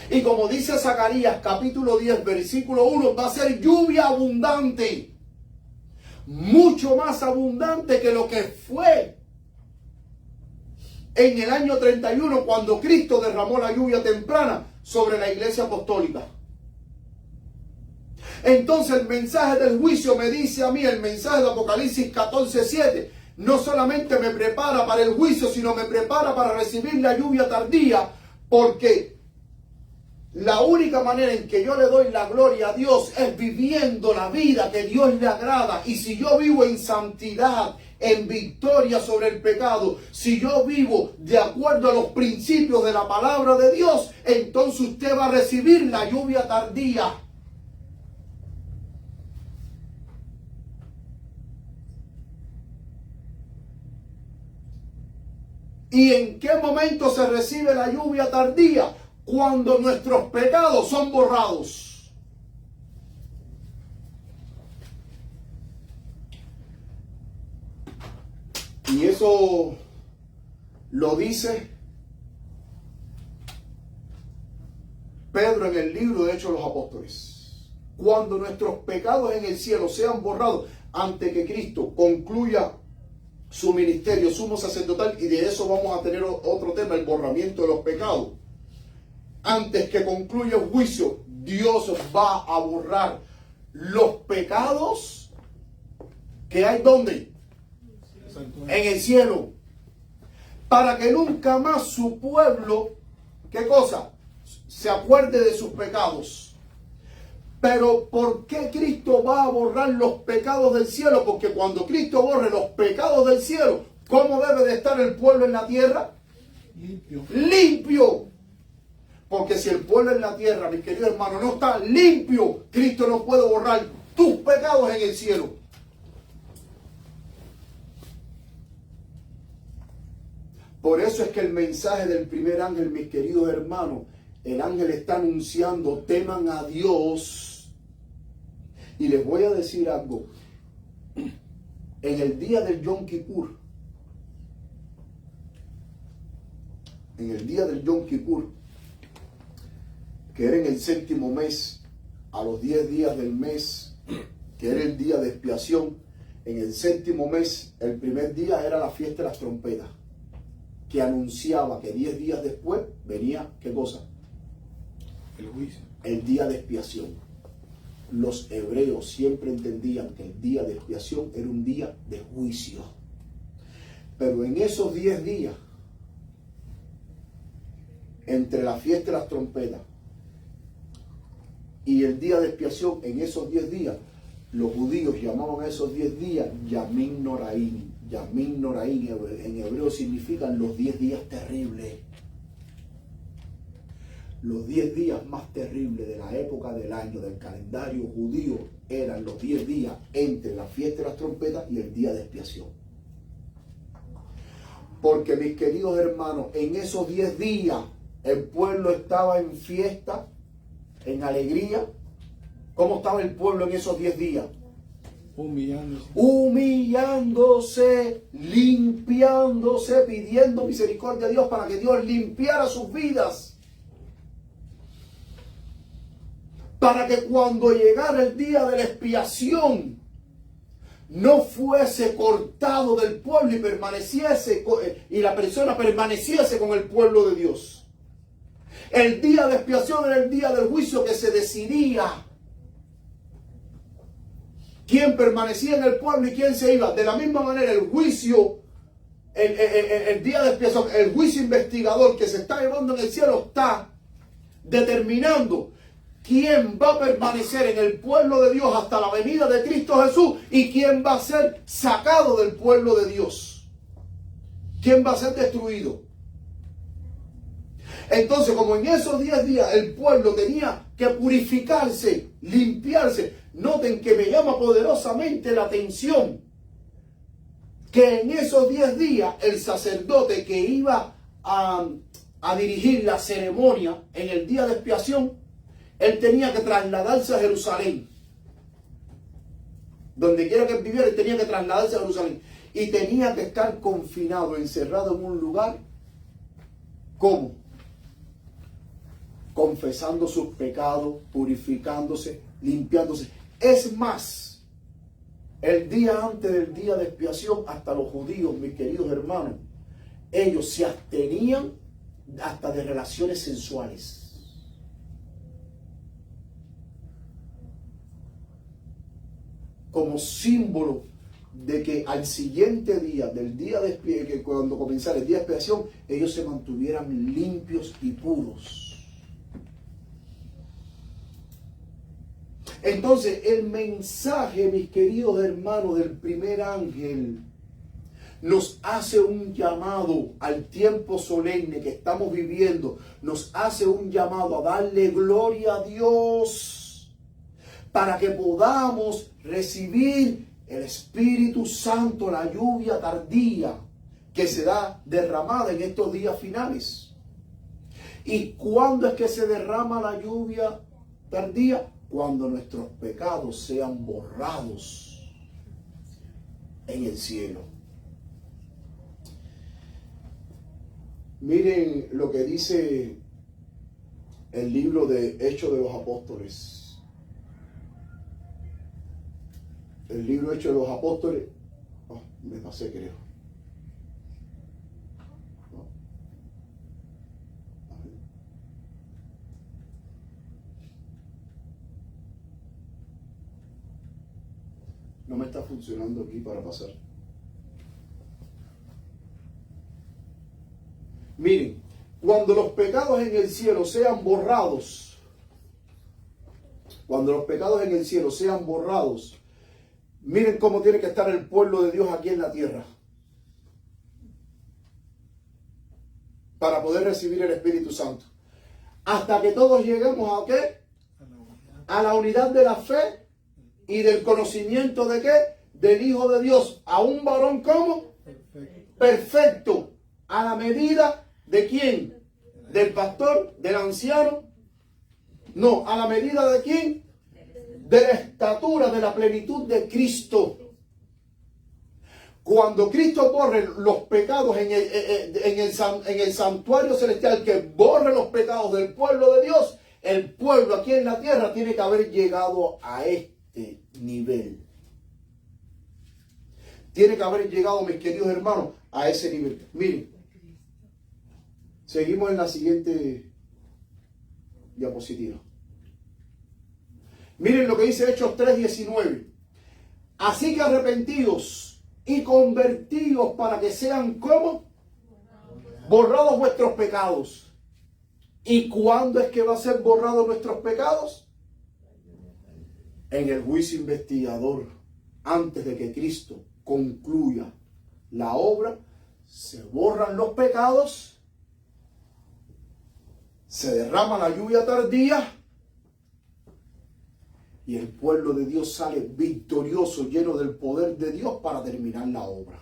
Y como dice Zacarías capítulo 10 versículo 1, va a ser lluvia abundante. Mucho más abundante que lo que fue en el año 31 cuando Cristo derramó la lluvia temprana sobre la iglesia apostólica. Entonces el mensaje del juicio me dice a mí, el mensaje de Apocalipsis 14:7, no solamente me prepara para el juicio, sino me prepara para recibir la lluvia tardía, porque la única manera en que yo le doy la gloria a Dios es viviendo la vida que Dios le agrada. Y si yo vivo en santidad, en victoria sobre el pecado, si yo vivo de acuerdo a los principios de la palabra de Dios, entonces usted va a recibir la lluvia tardía. ¿Y en qué momento se recibe la lluvia tardía? cuando nuestros pecados son borrados. Y eso lo dice Pedro en el libro de Hechos de los Apóstoles. Cuando nuestros pecados en el cielo sean borrados, antes que Cristo concluya su ministerio sumo sacerdotal, y de eso vamos a tener otro tema, el borramiento de los pecados. Antes que concluya el juicio, Dios va a borrar los pecados que hay ¿dónde? En el cielo. Para que nunca más su pueblo, ¿qué cosa? Se acuerde de sus pecados. Pero ¿por qué Cristo va a borrar los pecados del cielo? Porque cuando Cristo borre los pecados del cielo, ¿cómo debe de estar el pueblo en la tierra? Limpio. Limpio. Porque si el pueblo en la tierra, mis queridos hermanos, no está limpio, Cristo no puede borrar tus pecados en el cielo. Por eso es que el mensaje del primer ángel, mis queridos hermanos, el ángel está anunciando, teman a Dios. Y les voy a decir algo. En el día del Yom Kippur, que era en el 7º mes, a los 10 días del mes, que era el día de expiación, en el 7º mes, el primer día era la fiesta de las trompetas, que anunciaba que 10 días después venía, ¿qué cosa? El juicio. El día de expiación. Los hebreos siempre entendían que el día de expiación era un día de juicio. Pero en esos 10 días, entre la fiesta de las trompetas y el día de expiación, en esos 10 días, los judíos llamaban a esos 10 días Yamin Noraim. Yamin Noraim en hebreo significan los 10 días terribles. Los 10 días más terribles de la época del año, del calendario judío, eran los 10 días entre la fiesta de las trompetas y el día de expiación. Porque, mis queridos hermanos, en esos 10 días el pueblo estaba en fiesta, en alegría. ¿Cómo estaba el pueblo en esos 10 días? Humillándose, limpiándose, pidiendo misericordia a Dios para que Dios limpiara sus vidas. Para que cuando llegara el día de la expiación no fuese cortado del pueblo y permaneciese, y la persona permaneciese con el pueblo de Dios. El día de expiación era el día del juicio, que se decidía quién permanecía en el pueblo y quién se iba. De la misma manera, el juicio, el día de expiación, el juicio investigador que se está llevando en el cielo, está determinando quién va a permanecer en el pueblo de Dios hasta la venida de Cristo Jesús y quién va a ser sacado del pueblo de Dios. ¿Quién va a ser destruido? Entonces, como en esos 10 días el pueblo tenía que purificarse, limpiarse, noten que me llama poderosamente la atención que en esos 10 días el sacerdote que iba a dirigir la ceremonia en el día de expiación, él tenía que trasladarse a Jerusalén. Donde quiera que él viviera, él tenía que trasladarse a Jerusalén. Y tenía que estar confinado, encerrado en un lugar. ¿Cómo? Confesando sus pecados, purificándose, limpiándose. Es más, el día antes del día de expiación, hasta los judíos, mis queridos hermanos, ellos se abstenían hasta de relaciones sensuales. Como símbolo de que al siguiente día, del día de expiación, cuando comenzara el día de expiación, ellos se mantuvieran limpios y puros. Entonces, el mensaje, mis queridos hermanos, del primer ángel nos hace un llamado al tiempo solemne que estamos viviendo. Nos hace un llamado a darle gloria a Dios para que podamos recibir el Espíritu Santo, la lluvia tardía que será derramada en estos días finales. ¿Y cuándo es que se derrama la lluvia tardía? Cuando nuestros pecados sean borrados en el cielo. Miren lo que dice el libro de Hechos de los Apóstoles. El libro Hechos de los Apóstoles. Oh, me pasé, creo. No me está funcionando aquí para pasar. Miren, cuando los pecados en el cielo sean borrados, cuando los pecados en el cielo sean borrados, miren cómo tiene que estar el pueblo de Dios aquí en la tierra para poder recibir el Espíritu Santo. Hasta que todos lleguemos ¿a qué? A la unidad de la fe y del conocimiento de qué? Del Hijo de Dios. A un varón ¿cómo? Perfecto. A la medida ¿de quién? ¿Del pastor? ¿Del anciano? No, a la medida ¿de quién? De la estatura, de la plenitud de Cristo. Cuando Cristo borre los pecados en el santuario celestial, que borre los pecados del pueblo de Dios, el pueblo aquí en la tierra tiene que haber llegado a este nivel. Tiene que haber llegado, mis queridos hermanos, a ese nivel. Miren. Seguimos en la siguiente diapositiva. Miren lo que dice Hechos 3:19. Así que arrepentidos y convertidos para que sean ¿cómo? Borrados vuestros pecados. ¿Y cuándo es que va a ser borrados nuestros pecados? En el juicio investigador, antes de que Cristo concluya la obra, se borran los pecados. Se derrama la lluvia tardía y el pueblo de Dios sale victorioso, lleno del poder de Dios para terminar la obra.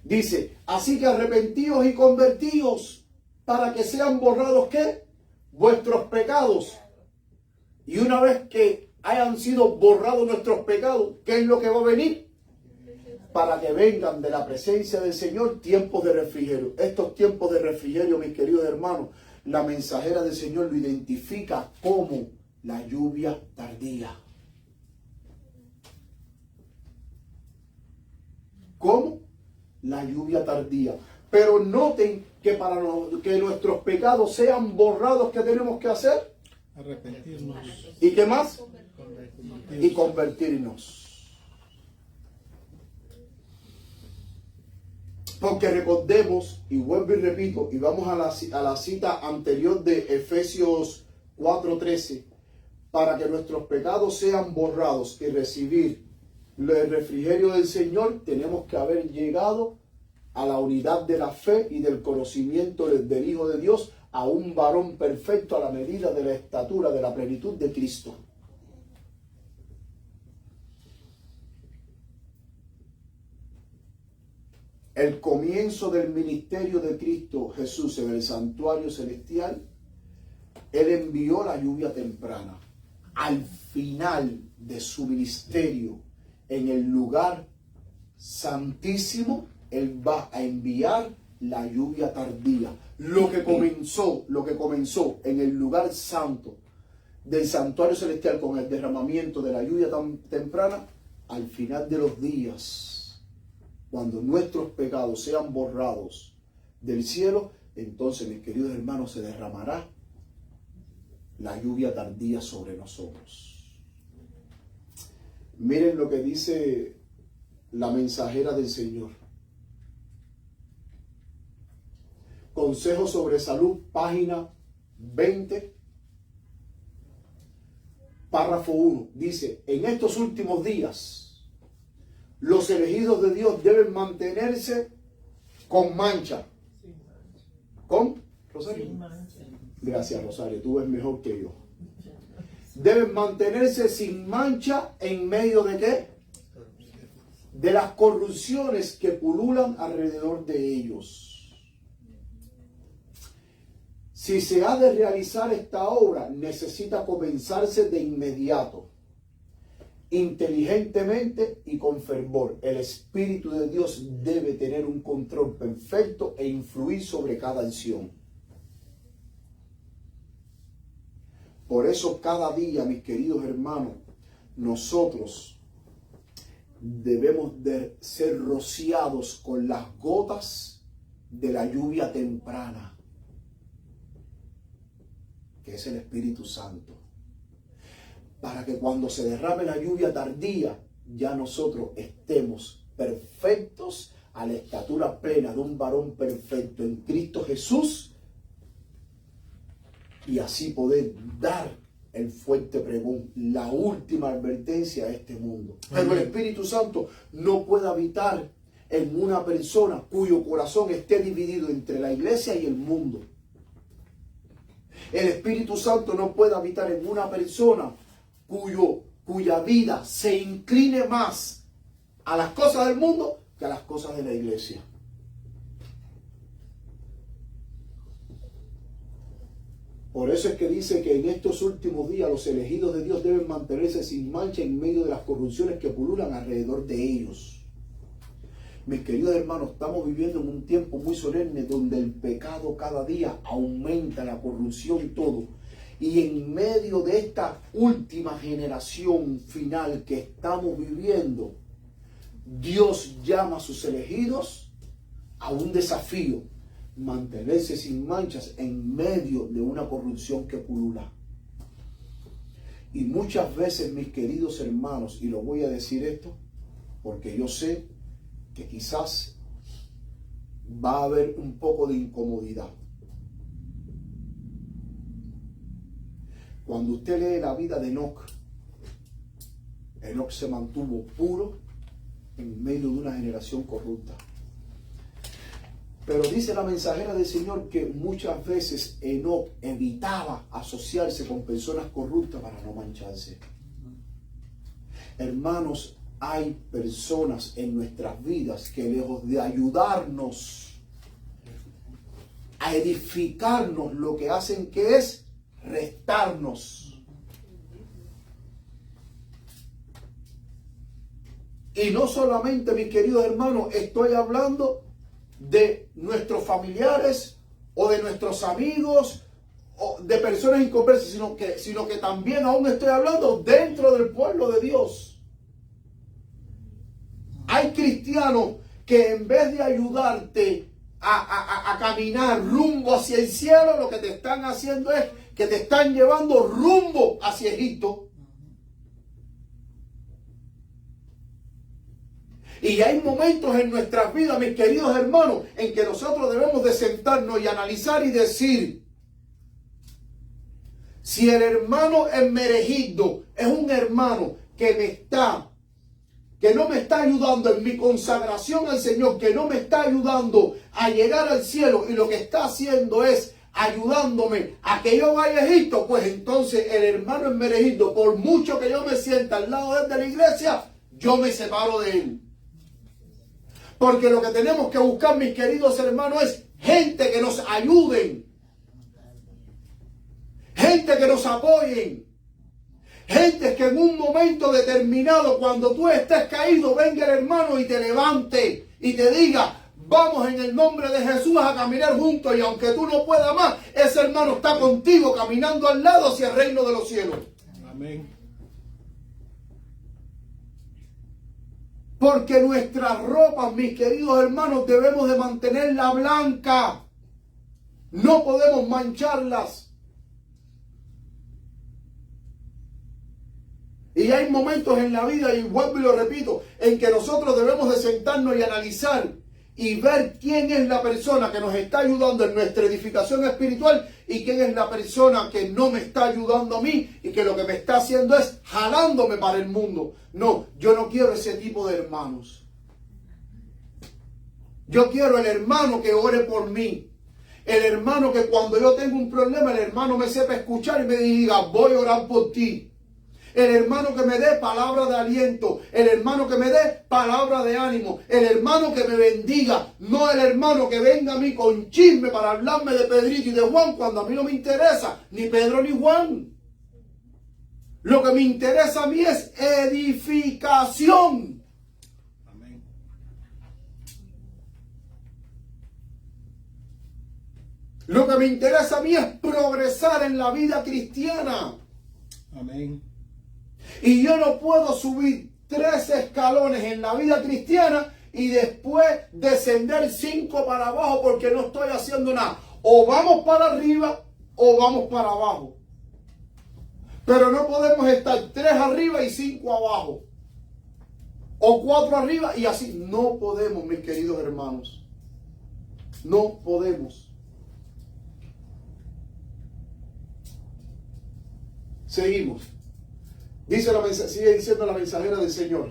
Dice, así que arrepentíos y convertíos para que sean borrados ¿qué? Vuestros pecados. Y una vez que hayan sido borrados nuestros pecados, ¿qué es lo que va a venir? Para que vengan de la presencia del Señor tiempos de refrigerio. Estos tiempos de refrigerio, mis queridos hermanos, la mensajera del Señor lo identifica como la lluvia tardía. ¿Cómo? La lluvia tardía. Pero noten que para que nuestros pecados sean borrados, ¿qué tenemos que hacer? Arrepentirnos. ¿Y qué más? Y convertirnos. Porque recordemos, y vuelvo y repito, y vamos a la cita anterior de Efesios 4:13, para que nuestros pecados sean borrados y recibir el refrigerio del Señor, tenemos que haber llegado a la unidad de la fe y del conocimiento del Hijo de Dios, a un varón perfecto a la medida de la estatura, de la plenitud de Cristo. El comienzo del ministerio de Cristo Jesús en el santuario celestial, Él envió la lluvia temprana. Al final de su ministerio en el lugar santísimo, Él va a enviar la lluvia tardía. Lo que comenzó en el lugar santo del santuario celestial con el derramamiento de la lluvia tan temprana, al final de los días, cuando nuestros pecados sean borrados del cielo, entonces, mis queridos hermanos, se derramará la lluvia tardía sobre nosotros. Miren lo que dice la mensajera del Señor. Consejo sobre salud, página 20, párrafo 1. Dice, en estos últimos días, los elegidos de Dios deben mantenerse con mancha. ¿Con? Rosario. Gracias, Rosario. Tú ves mejor que yo. Deben mantenerse sin mancha en medio de ¿qué? De las corrupciones que pululan alrededor de ellos. Si se ha de realizar esta obra, necesita comenzarse de inmediato, inteligentemente y con fervor. El Espíritu de Dios debe tener un control perfecto e influir sobre cada acción. Por eso cada día, mis queridos hermanos, nosotros debemos de ser rociados con las gotas de la lluvia temprana, que es el Espíritu Santo, para que cuando se derrame la lluvia tardía, ya nosotros estemos perfectos a la estatura plena de un varón perfecto en Cristo Jesús, y así poder dar el fuerte pregón, la última advertencia a este mundo. Pero el Espíritu Santo no puede habitar en una persona cuyo corazón esté dividido entre la iglesia y el mundo. El Espíritu Santo no puede habitar en una persona cuya vida se incline más a las cosas del mundo que a las cosas de la iglesia. Por eso es que dice que en estos últimos días los elegidos de Dios deben mantenerse sin mancha en medio de las corrupciones que pululan alrededor de ellos. Mis queridos hermanos, estamos viviendo en un tiempo muy solemne donde el pecado cada día aumenta, la corrupción y todo. Y en medio de esta última generación final que estamos viviendo, Dios llama a sus elegidos a un desafío: mantenerse sin manchas en medio de una corrupción que pulula. Y muchas veces, mis queridos hermanos, y lo voy a decir esto porque yo sé que quizás va a haber un poco de incomodidad. Cuando usted lee la vida de Enoc, Enoc se mantuvo puro en medio de una generación corrupta. Pero dice la mensajera del Señor que muchas veces Enoc evitaba asociarse con personas corruptas para no mancharse. Hermanos, hay personas en nuestras vidas que lejos de ayudarnos a edificarnos, lo que hacen que es restarnos. Y no solamente, mis queridos hermanos, estoy hablando de nuestros familiares o de nuestros amigos o de personas inconversas, sino que también aún estoy hablando dentro del pueblo de Dios. Hay cristianos que en vez de ayudarte a caminar rumbo hacia el cielo, lo que te están haciendo es que te están llevando rumbo hacia Egipto. Y hay momentos en nuestras vidas, mis queridos hermanos, en que nosotros debemos de sentarnos y analizar y decir: si el hermano Hermenegildo es un hermano que no me está ayudando en mi consagración al Señor, que no me está ayudando a llegar al cielo, y lo que está haciendo es ayudándome a que yo vaya a Egipto, pues entonces el hermano Hermenegildo, por mucho que yo me sienta al lado de él de la iglesia, yo me separo de él. Porque lo que tenemos que buscar, mis queridos hermanos, es gente que nos ayuden, gente que nos apoyen, gente que en un momento determinado, cuando tú estés caído, venga el hermano y te levante y te diga: vamos en el nombre de Jesús a caminar juntos, y aunque tú no puedas más, ese hermano está contigo caminando al lado hacia el reino de los cielos. Amén. Porque nuestras ropas, mis queridos hermanos, debemos de mantenerla blanca. No podemos mancharlas. Y hay momentos en la vida, y vuelvo y lo repito, en que nosotros debemos de sentarnos y analizar y ver quién es la persona que nos está ayudando en nuestra edificación espiritual y quién es la persona que no me está ayudando a mí y que lo que me está haciendo es jalándome para el mundo. No, yo no quiero ese tipo de hermanos. Yo quiero el hermano que ore por mí. El hermano que cuando yo tengo un problema, el hermano me sepa escuchar y me diga: voy a orar por ti. el hermano que me dé palabra de aliento, el hermano que me dé palabra de ánimo, el hermano que me bendiga, no el hermano que venga a mí con chisme para hablarme de Pedrito y de Juan cuando a mí no me interesa ni Pedro ni Juan. Lo que me interesa a mí es edificación. Amén. Lo que me interesa a mí es progresar en la vida cristiana. Amén. Y yo no puedo subir 3 escalones en la vida cristiana y después descender 5 para abajo porque no estoy haciendo nada. O vamos para arriba o vamos para abajo. Pero no podemos estar 3 arriba y 5 abajo. O 4 arriba y así. No podemos, mis queridos hermanos. No podemos. Seguimos. Sigue diciendo la mensajera del Señor.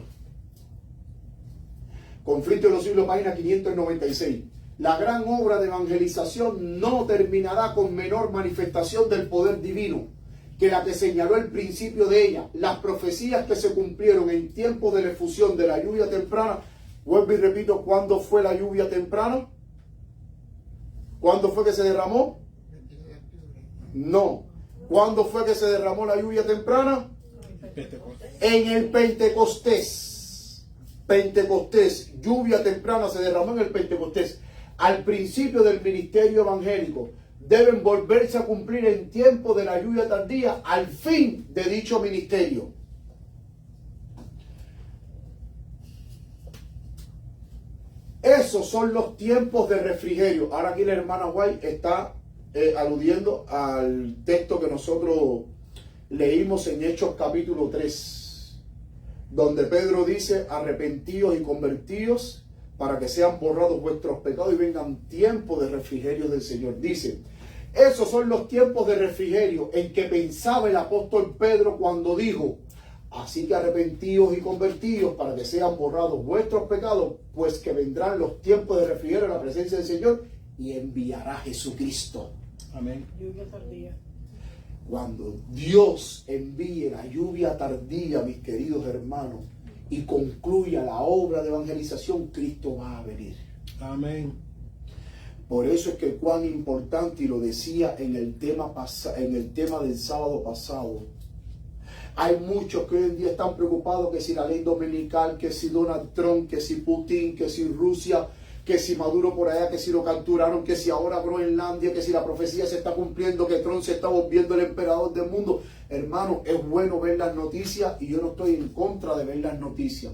Conflicto de los siglos, página 596. La gran obra de evangelización no terminará con menor manifestación del poder divino que la que señaló el principio de ella. Las profecías que se cumplieron en tiempos de la efusión de la lluvia temprana. Vuelvo y repito, ¿cuándo fue la lluvia temprana? ¿Cuándo fue que se derramó? No. ¿Cuándo fue que se derramó la lluvia temprana? En el Pentecostés. Pentecostés. Lluvia temprana se derramó en el Pentecostés. Al principio del ministerio evangélico. Deben volverse a cumplir en tiempo de la lluvia tardía al fin de dicho ministerio. Esos son los tiempos de refrigerio. Ahora aquí la hermana White está aludiendo al texto que nosotros leímos en Hechos capítulo 3, donde Pedro dice: arrepentíos y convertíos para que sean borrados vuestros pecados y vengan tiempos de refrigerio del Señor. Dice, esos son los tiempos de refrigerio en que pensaba el apóstol Pedro cuando dijo: así que arrepentíos y convertíos para que sean borrados vuestros pecados, pues que vendrán los tiempos de refrigerio en la presencia del Señor y enviará Jesucristo. Amén. Lluvia tardía. Cuando Dios envíe la lluvia tardía, mis queridos hermanos, y concluya la obra de evangelización, Cristo va a venir. Amén. Por eso es que cuán importante, y lo decía en el tema del sábado pasado, hay muchos que hoy en día están preocupados que si la ley dominical, que si Donald Trump, que si Putin, que si Rusia, que si Maduro por allá, que si lo capturaron, que si ahora Groenlandia, que si la profecía se está cumpliendo, que Trump se está volviendo el emperador del mundo. Hermano, es bueno ver las noticias y yo no estoy en contra de ver las noticias.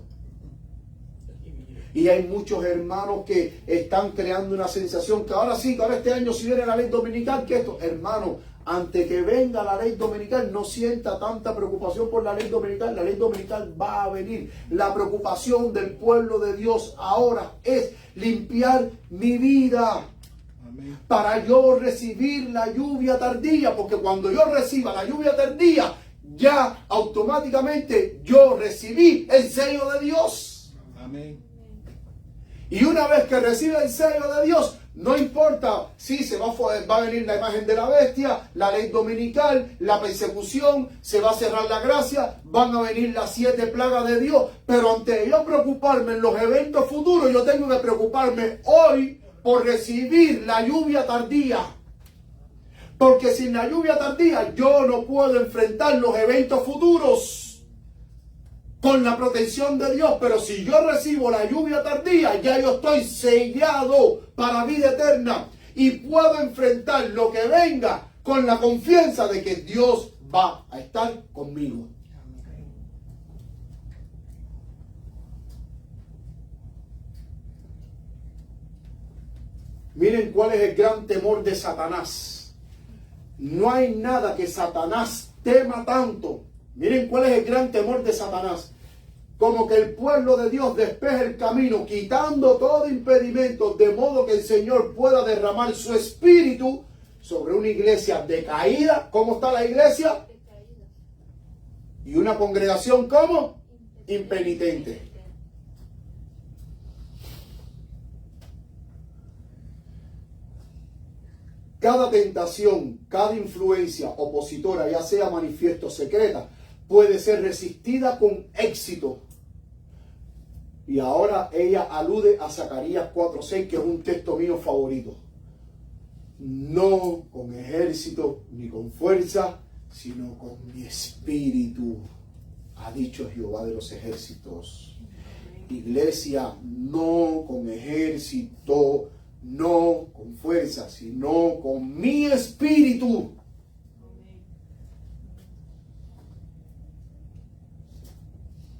Y hay muchos hermanos que están creando una sensación que ahora sí, que ahora este año si viene la ley dominical, que esto, hermano, antes que venga la ley dominical, no sienta tanta preocupación por la ley dominical va a venir. La preocupación del pueblo de Dios ahora es limpiar mi vida. Amén. Para yo recibir la lluvia tardía, porque cuando yo reciba la lluvia tardía, ya automáticamente yo recibí el sello de Dios. Amén. Y una vez que reciba el sello de Dios, no importa si va a venir la imagen de la bestia, la ley dominical, la persecución, se va a cerrar la gracia, van a venir las 7 plagas de Dios. Pero antes de yo preocuparme en los eventos futuros, yo tengo que preocuparme hoy por recibir la lluvia tardía. Porque sin la lluvia tardía yo no puedo enfrentar los eventos futuros con la protección de Dios. Pero si yo recibo la lluvia tardía, ya yo estoy sellado para vida eterna y puedo enfrentar lo que venga con la confianza de que Dios va a estar conmigo. Miren cuál es el gran temor de Satanás. No hay nada que Satanás tema tanto. Miren cuál es el gran temor de Satanás. Como que el pueblo de Dios despeje el camino, quitando todo impedimento, de modo que el Señor pueda derramar su espíritu sobre una iglesia decaída. ¿Cómo está la iglesia? Y una congregación, ¿cómo? Impenitente. Cada tentación, cada influencia opositora, ya sea manifiesta o secreta, puede ser resistida con éxito. Y ahora ella alude a Zacarías 4:6, que es un texto mío favorito. No con ejército ni con fuerza, sino con mi espíritu, ha dicho Jehová de los ejércitos. Iglesia, no con ejército, no con fuerza, sino con mi espíritu.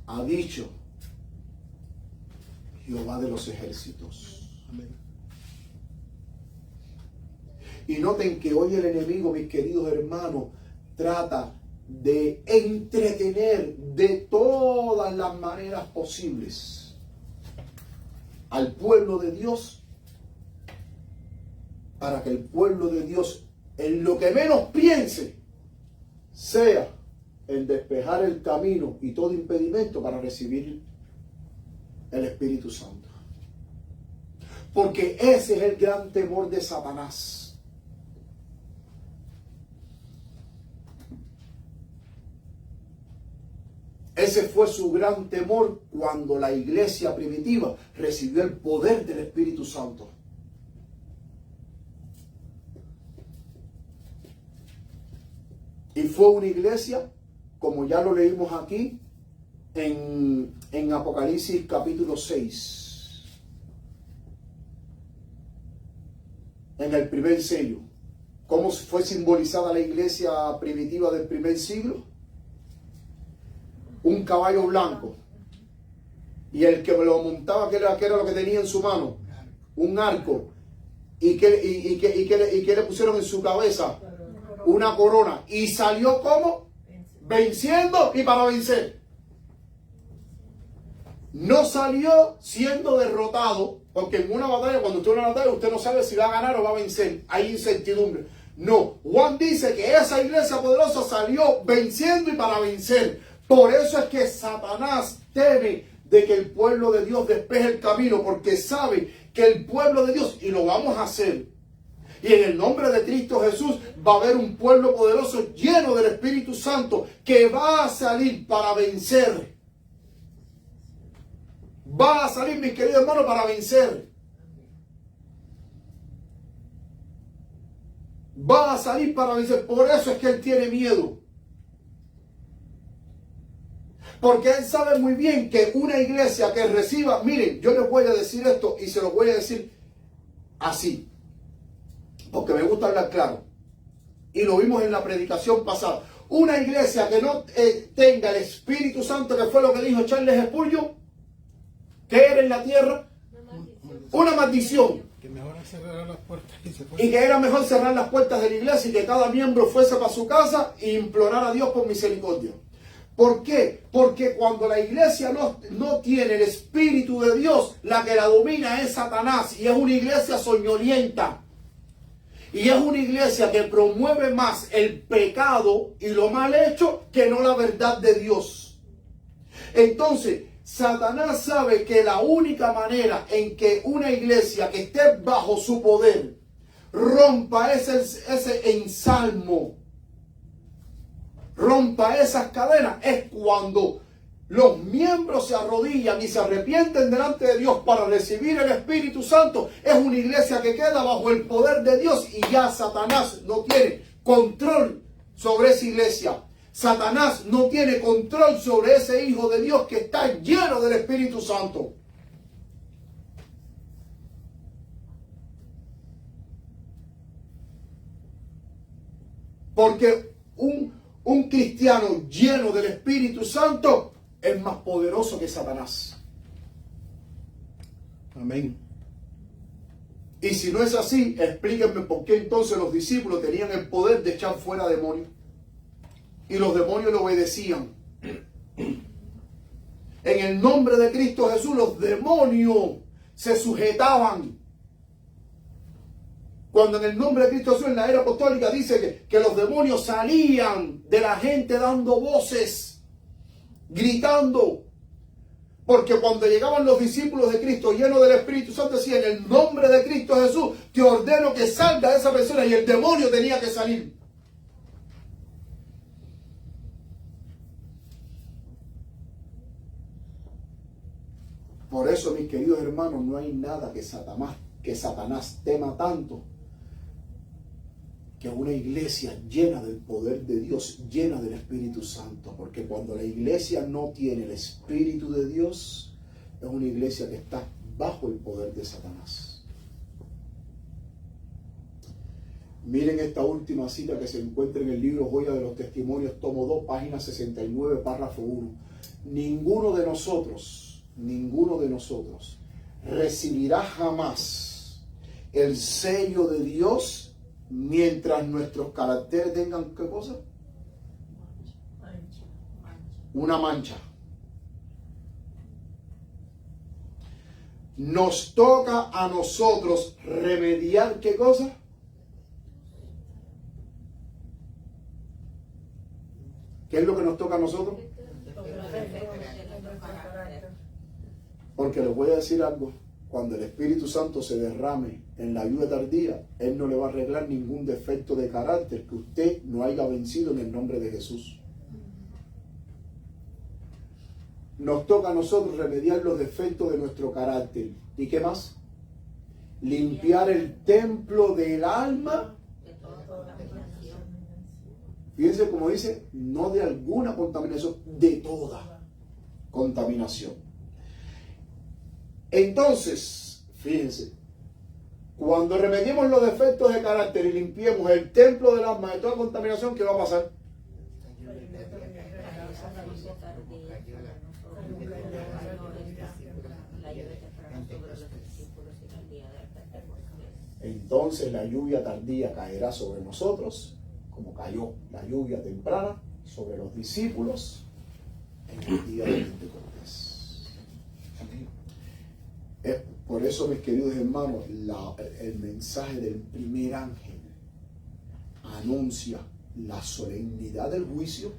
Ha dicho Jehová de los ejércitos. Amén. Y noten que hoy el enemigo, mis queridos hermanos, trata de entretener de todas las maneras posibles al pueblo de Dios, para que el pueblo de Dios, en lo que menos piense, sea el despejar el camino y todo impedimento para recibir el Espíritu Santo. Porque ese es el gran temor de Satanás. Ese fue su gran temor cuando la iglesia primitiva recibió el poder del Espíritu Santo. Y fue una iglesia, como ya lo leímos aquí, en Apocalipsis capítulo 6, en el primer sello. ¿Cómo fue simbolizada la iglesia primitiva del primer siglo? Un caballo blanco, y el que lo montaba, ¿qué era lo que tenía en su mano? Un arco. ¿Y qué le pusieron en su cabeza? Una corona. Y salió como venciendo y para vencer. No salió siendo derrotado, porque en una batalla, cuando usted en una batalla, usted no sabe si va a ganar o va a vencer. Hay incertidumbre. No, Juan dice que esa iglesia poderosa salió venciendo y para vencer. Por eso es que Satanás teme de que el pueblo de Dios despeje el camino, porque sabe que el pueblo de Dios, y lo vamos a hacer, y en el nombre de Cristo Jesús va a haber un pueblo poderoso lleno del Espíritu Santo que va a salir para vencer. Va a salir, mis queridos hermanos, para vencer. Va a salir para vencer. Por eso es que él tiene miedo. Porque él sabe muy bien que una iglesia que reciba, miren, yo les voy a decir esto y se lo voy a decir así, porque me gusta hablar claro. Y lo vimos en la predicación pasada. Una iglesia que no tenga el Espíritu Santo, que fue lo que dijo Charles Spurgeon, que era en la tierra una maldición. Que mejor cerrar las puertas y que era mejor cerrar las puertas de la iglesia y que cada miembro fuese para su casa e implorar a Dios por misericordia. ¿Por qué? Porque cuando la iglesia no tiene el Espíritu de Dios, la que la domina es Satanás, y es una iglesia soñolienta. Y es una iglesia que promueve más el pecado y lo mal hecho que no la verdad de Dios. Entonces, Satanás sabe que la única manera en que una iglesia que esté bajo su poder rompa ese ensalmo, rompa esas cadenas, es cuando los miembros se arrodillan y se arrepienten delante de Dios para recibir el Espíritu Santo. Es una iglesia que queda bajo el poder de Dios y ya Satanás no tiene control sobre esa iglesia. Satanás no tiene control sobre ese hijo de Dios que está lleno del Espíritu Santo. Porque un cristiano lleno del Espíritu Santo es más poderoso que Satanás. Amén. Y si no es así, explíquenme por qué entonces los discípulos tenían el poder de echar fuera demonios. Y los demonios le obedecían. En el nombre de Cristo Jesús, los demonios se sujetaban. Cuando en el nombre de Cristo Jesús, en la era apostólica, dice que los demonios salían de la gente dando voces, gritando. Porque cuando llegaban los discípulos de Cristo llenos del Espíritu Santo, decía: en el nombre de Cristo Jesús, te ordeno que salga de esa persona, y el demonio tenía que salir. Por eso, mis queridos hermanos, no hay nada que Satanás tema tanto que una iglesia llena del poder de Dios, llena del Espíritu Santo. Porque cuando la iglesia no tiene el Espíritu de Dios, es una iglesia que está bajo el poder de Satanás. Miren esta última cita que se encuentra en el libro Joya de los Testimonios, tomo 2, página 69, párrafo 1. Ninguno de nosotros recibirá jamás el sello de Dios mientras nuestros caracteres tengan, ¿qué cosa? Una mancha. Nos toca a nosotros remediar, ¿qué cosa? ¿Qué es lo que nos toca a nosotros? Porque les voy a decir algo. Cuando el Espíritu Santo se derrame en la lluvia tardía, Él no le va a arreglar ningún defecto de carácter que usted no haya vencido en el nombre de Jesús. Nos toca a nosotros remediar los defectos de nuestro carácter. ¿Y qué más? Limpiar el templo del alma. Fíjense como dice, no de alguna contaminación, de toda contaminación. Entonces, fíjense, cuando remediemos los defectos de carácter y limpiemos el templo del alma de toda contaminación, ¿qué va a pasar? Entonces la lluvia tardía caerá sobre nosotros, como cayó la lluvia temprana sobre los discípulos en el día de Pentecostés. Es por eso, mis queridos hermanos, el mensaje del primer ángel anuncia la solemnidad del juicio.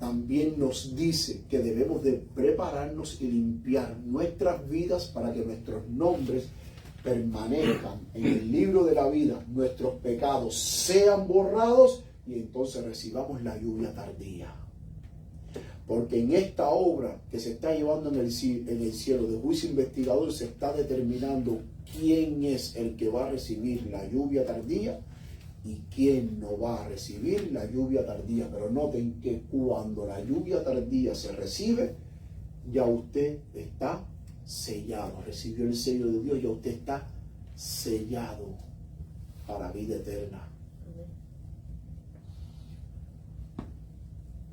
También nos dice que debemos de prepararnos y limpiar nuestras vidas para que nuestros nombres permanezcan en el libro de la vida, nuestros pecados sean borrados y entonces recibamos la lluvia tardía. Porque en esta obra que se está llevando en el cielo de juicio investigador se está determinando quién es el que va a recibir la lluvia tardía y quién no va a recibir la lluvia tardía. Pero noten que cuando la lluvia tardía se recibe, ya usted está sellado, recibió el sello de Dios, ya usted está sellado para vida eterna.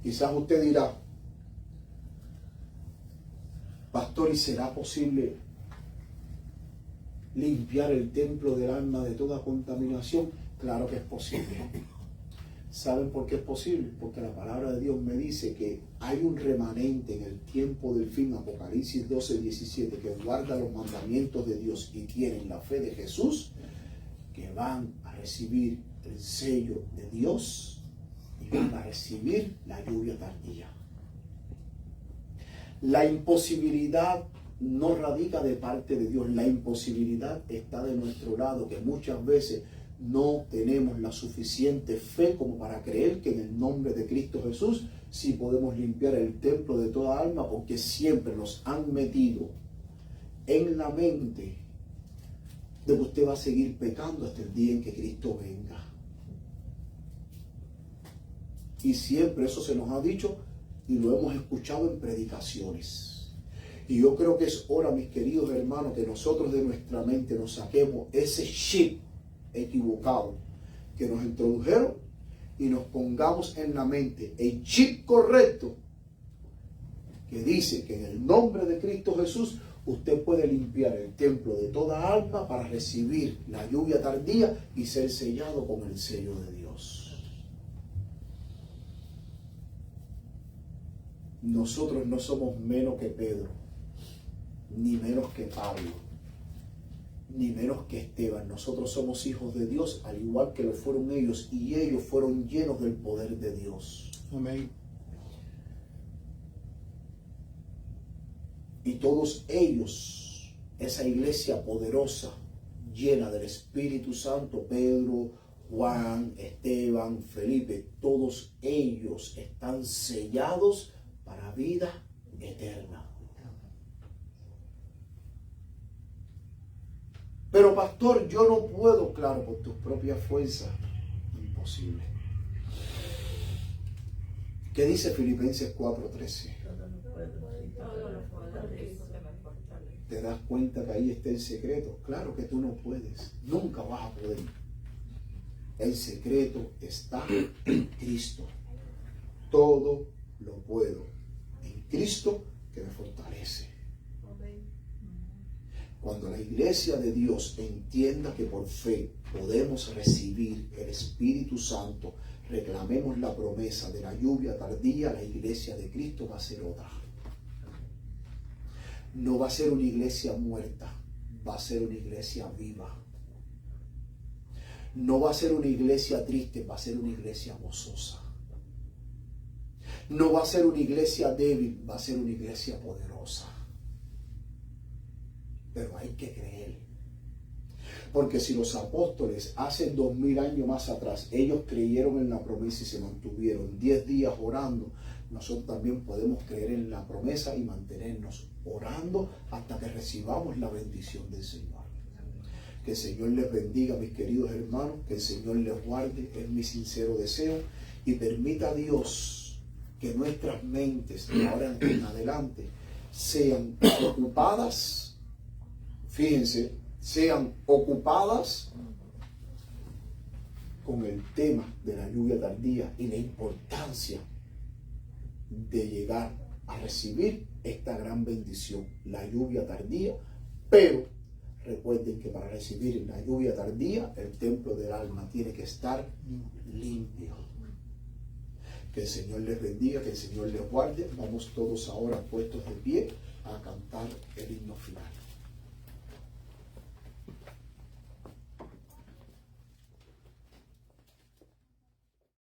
Quizás usted dirá, pastor, ¿y será posible limpiar el templo del alma de toda contaminación? Claro que es posible. ¿Saben por qué es posible? Porque la palabra de Dios me dice que hay un remanente en el tiempo del fin, Apocalipsis 12:17, que guarda los mandamientos de Dios y tienen la fe de Jesús, que van a recibir el sello de Dios y van a recibir la lluvia tardía. La imposibilidad no radica de parte de Dios, la imposibilidad está de nuestro lado, que muchas veces no tenemos la suficiente fe como para creer que en el nombre de Cristo Jesús sí podemos limpiar el templo de toda alma, porque siempre nos han metido en la mente de que usted va a seguir pecando hasta el día en que Cristo venga. Y siempre eso se nos ha dicho y lo hemos escuchado en predicaciones. Y yo creo que es hora, mis queridos hermanos, que nosotros de nuestra mente nos saquemos ese chip equivocado que nos introdujeron y nos pongamos en la mente el chip correcto que dice que en el nombre de Cristo Jesús usted puede limpiar el templo de toda alma para recibir la lluvia tardía y ser sellado con el sello de Dios. Nosotros no somos menos que Pedro, ni menos que Pablo, ni menos que Esteban. Nosotros somos hijos de Dios, al igual que lo fueron ellos, y ellos fueron llenos del poder de Dios. Amén. Y todos ellos, esa iglesia poderosa, llena del Espíritu Santo, Pedro, Juan, Esteban, Felipe, todos ellos están sellados para vida eterna. Pero pastor, yo no puedo, claro, por tus propias fuerzas, imposible. ¿Qué dice Filipenses 4:13? ¿Te das cuenta que ahí está el secreto? Claro que tú no puedes, nunca vas a poder. El secreto está en Cristo. Todo lo puedo en Cristo que me fortalece. Cuando la iglesia de Dios entienda que por fe podemos recibir el Espíritu Santo, reclamemos la promesa de la lluvia tardía, la iglesia de Cristo va a ser otra. No va a ser una iglesia muerta, va a ser una iglesia viva. No va a ser una iglesia triste, va a ser una iglesia gozosa. No va a ser una iglesia débil, va a ser una iglesia poderosa. Pero hay que creer. Porque si los apóstoles hace 2000 años más atrás, ellos creyeron en la promesa y se mantuvieron 10 días orando, nosotros también podemos creer en la promesa y mantenernos orando hasta que recibamos la bendición del Señor. Que el Señor les bendiga, mis queridos hermanos, que el Señor les guarde, es mi sincero deseo, y permita a Dios que nuestras mentes de ahora en adelante sean ocupadas, fíjense, sean ocupadas con el tema de la lluvia tardía y la importancia de llegar a recibir esta gran bendición, la lluvia tardía. Pero recuerden que para recibir la lluvia tardía, el templo del alma tiene que estar limpio. Que el Señor les bendiga, que el Señor les guarde. Vamos todos ahora puestos de pie a cantar el himno final.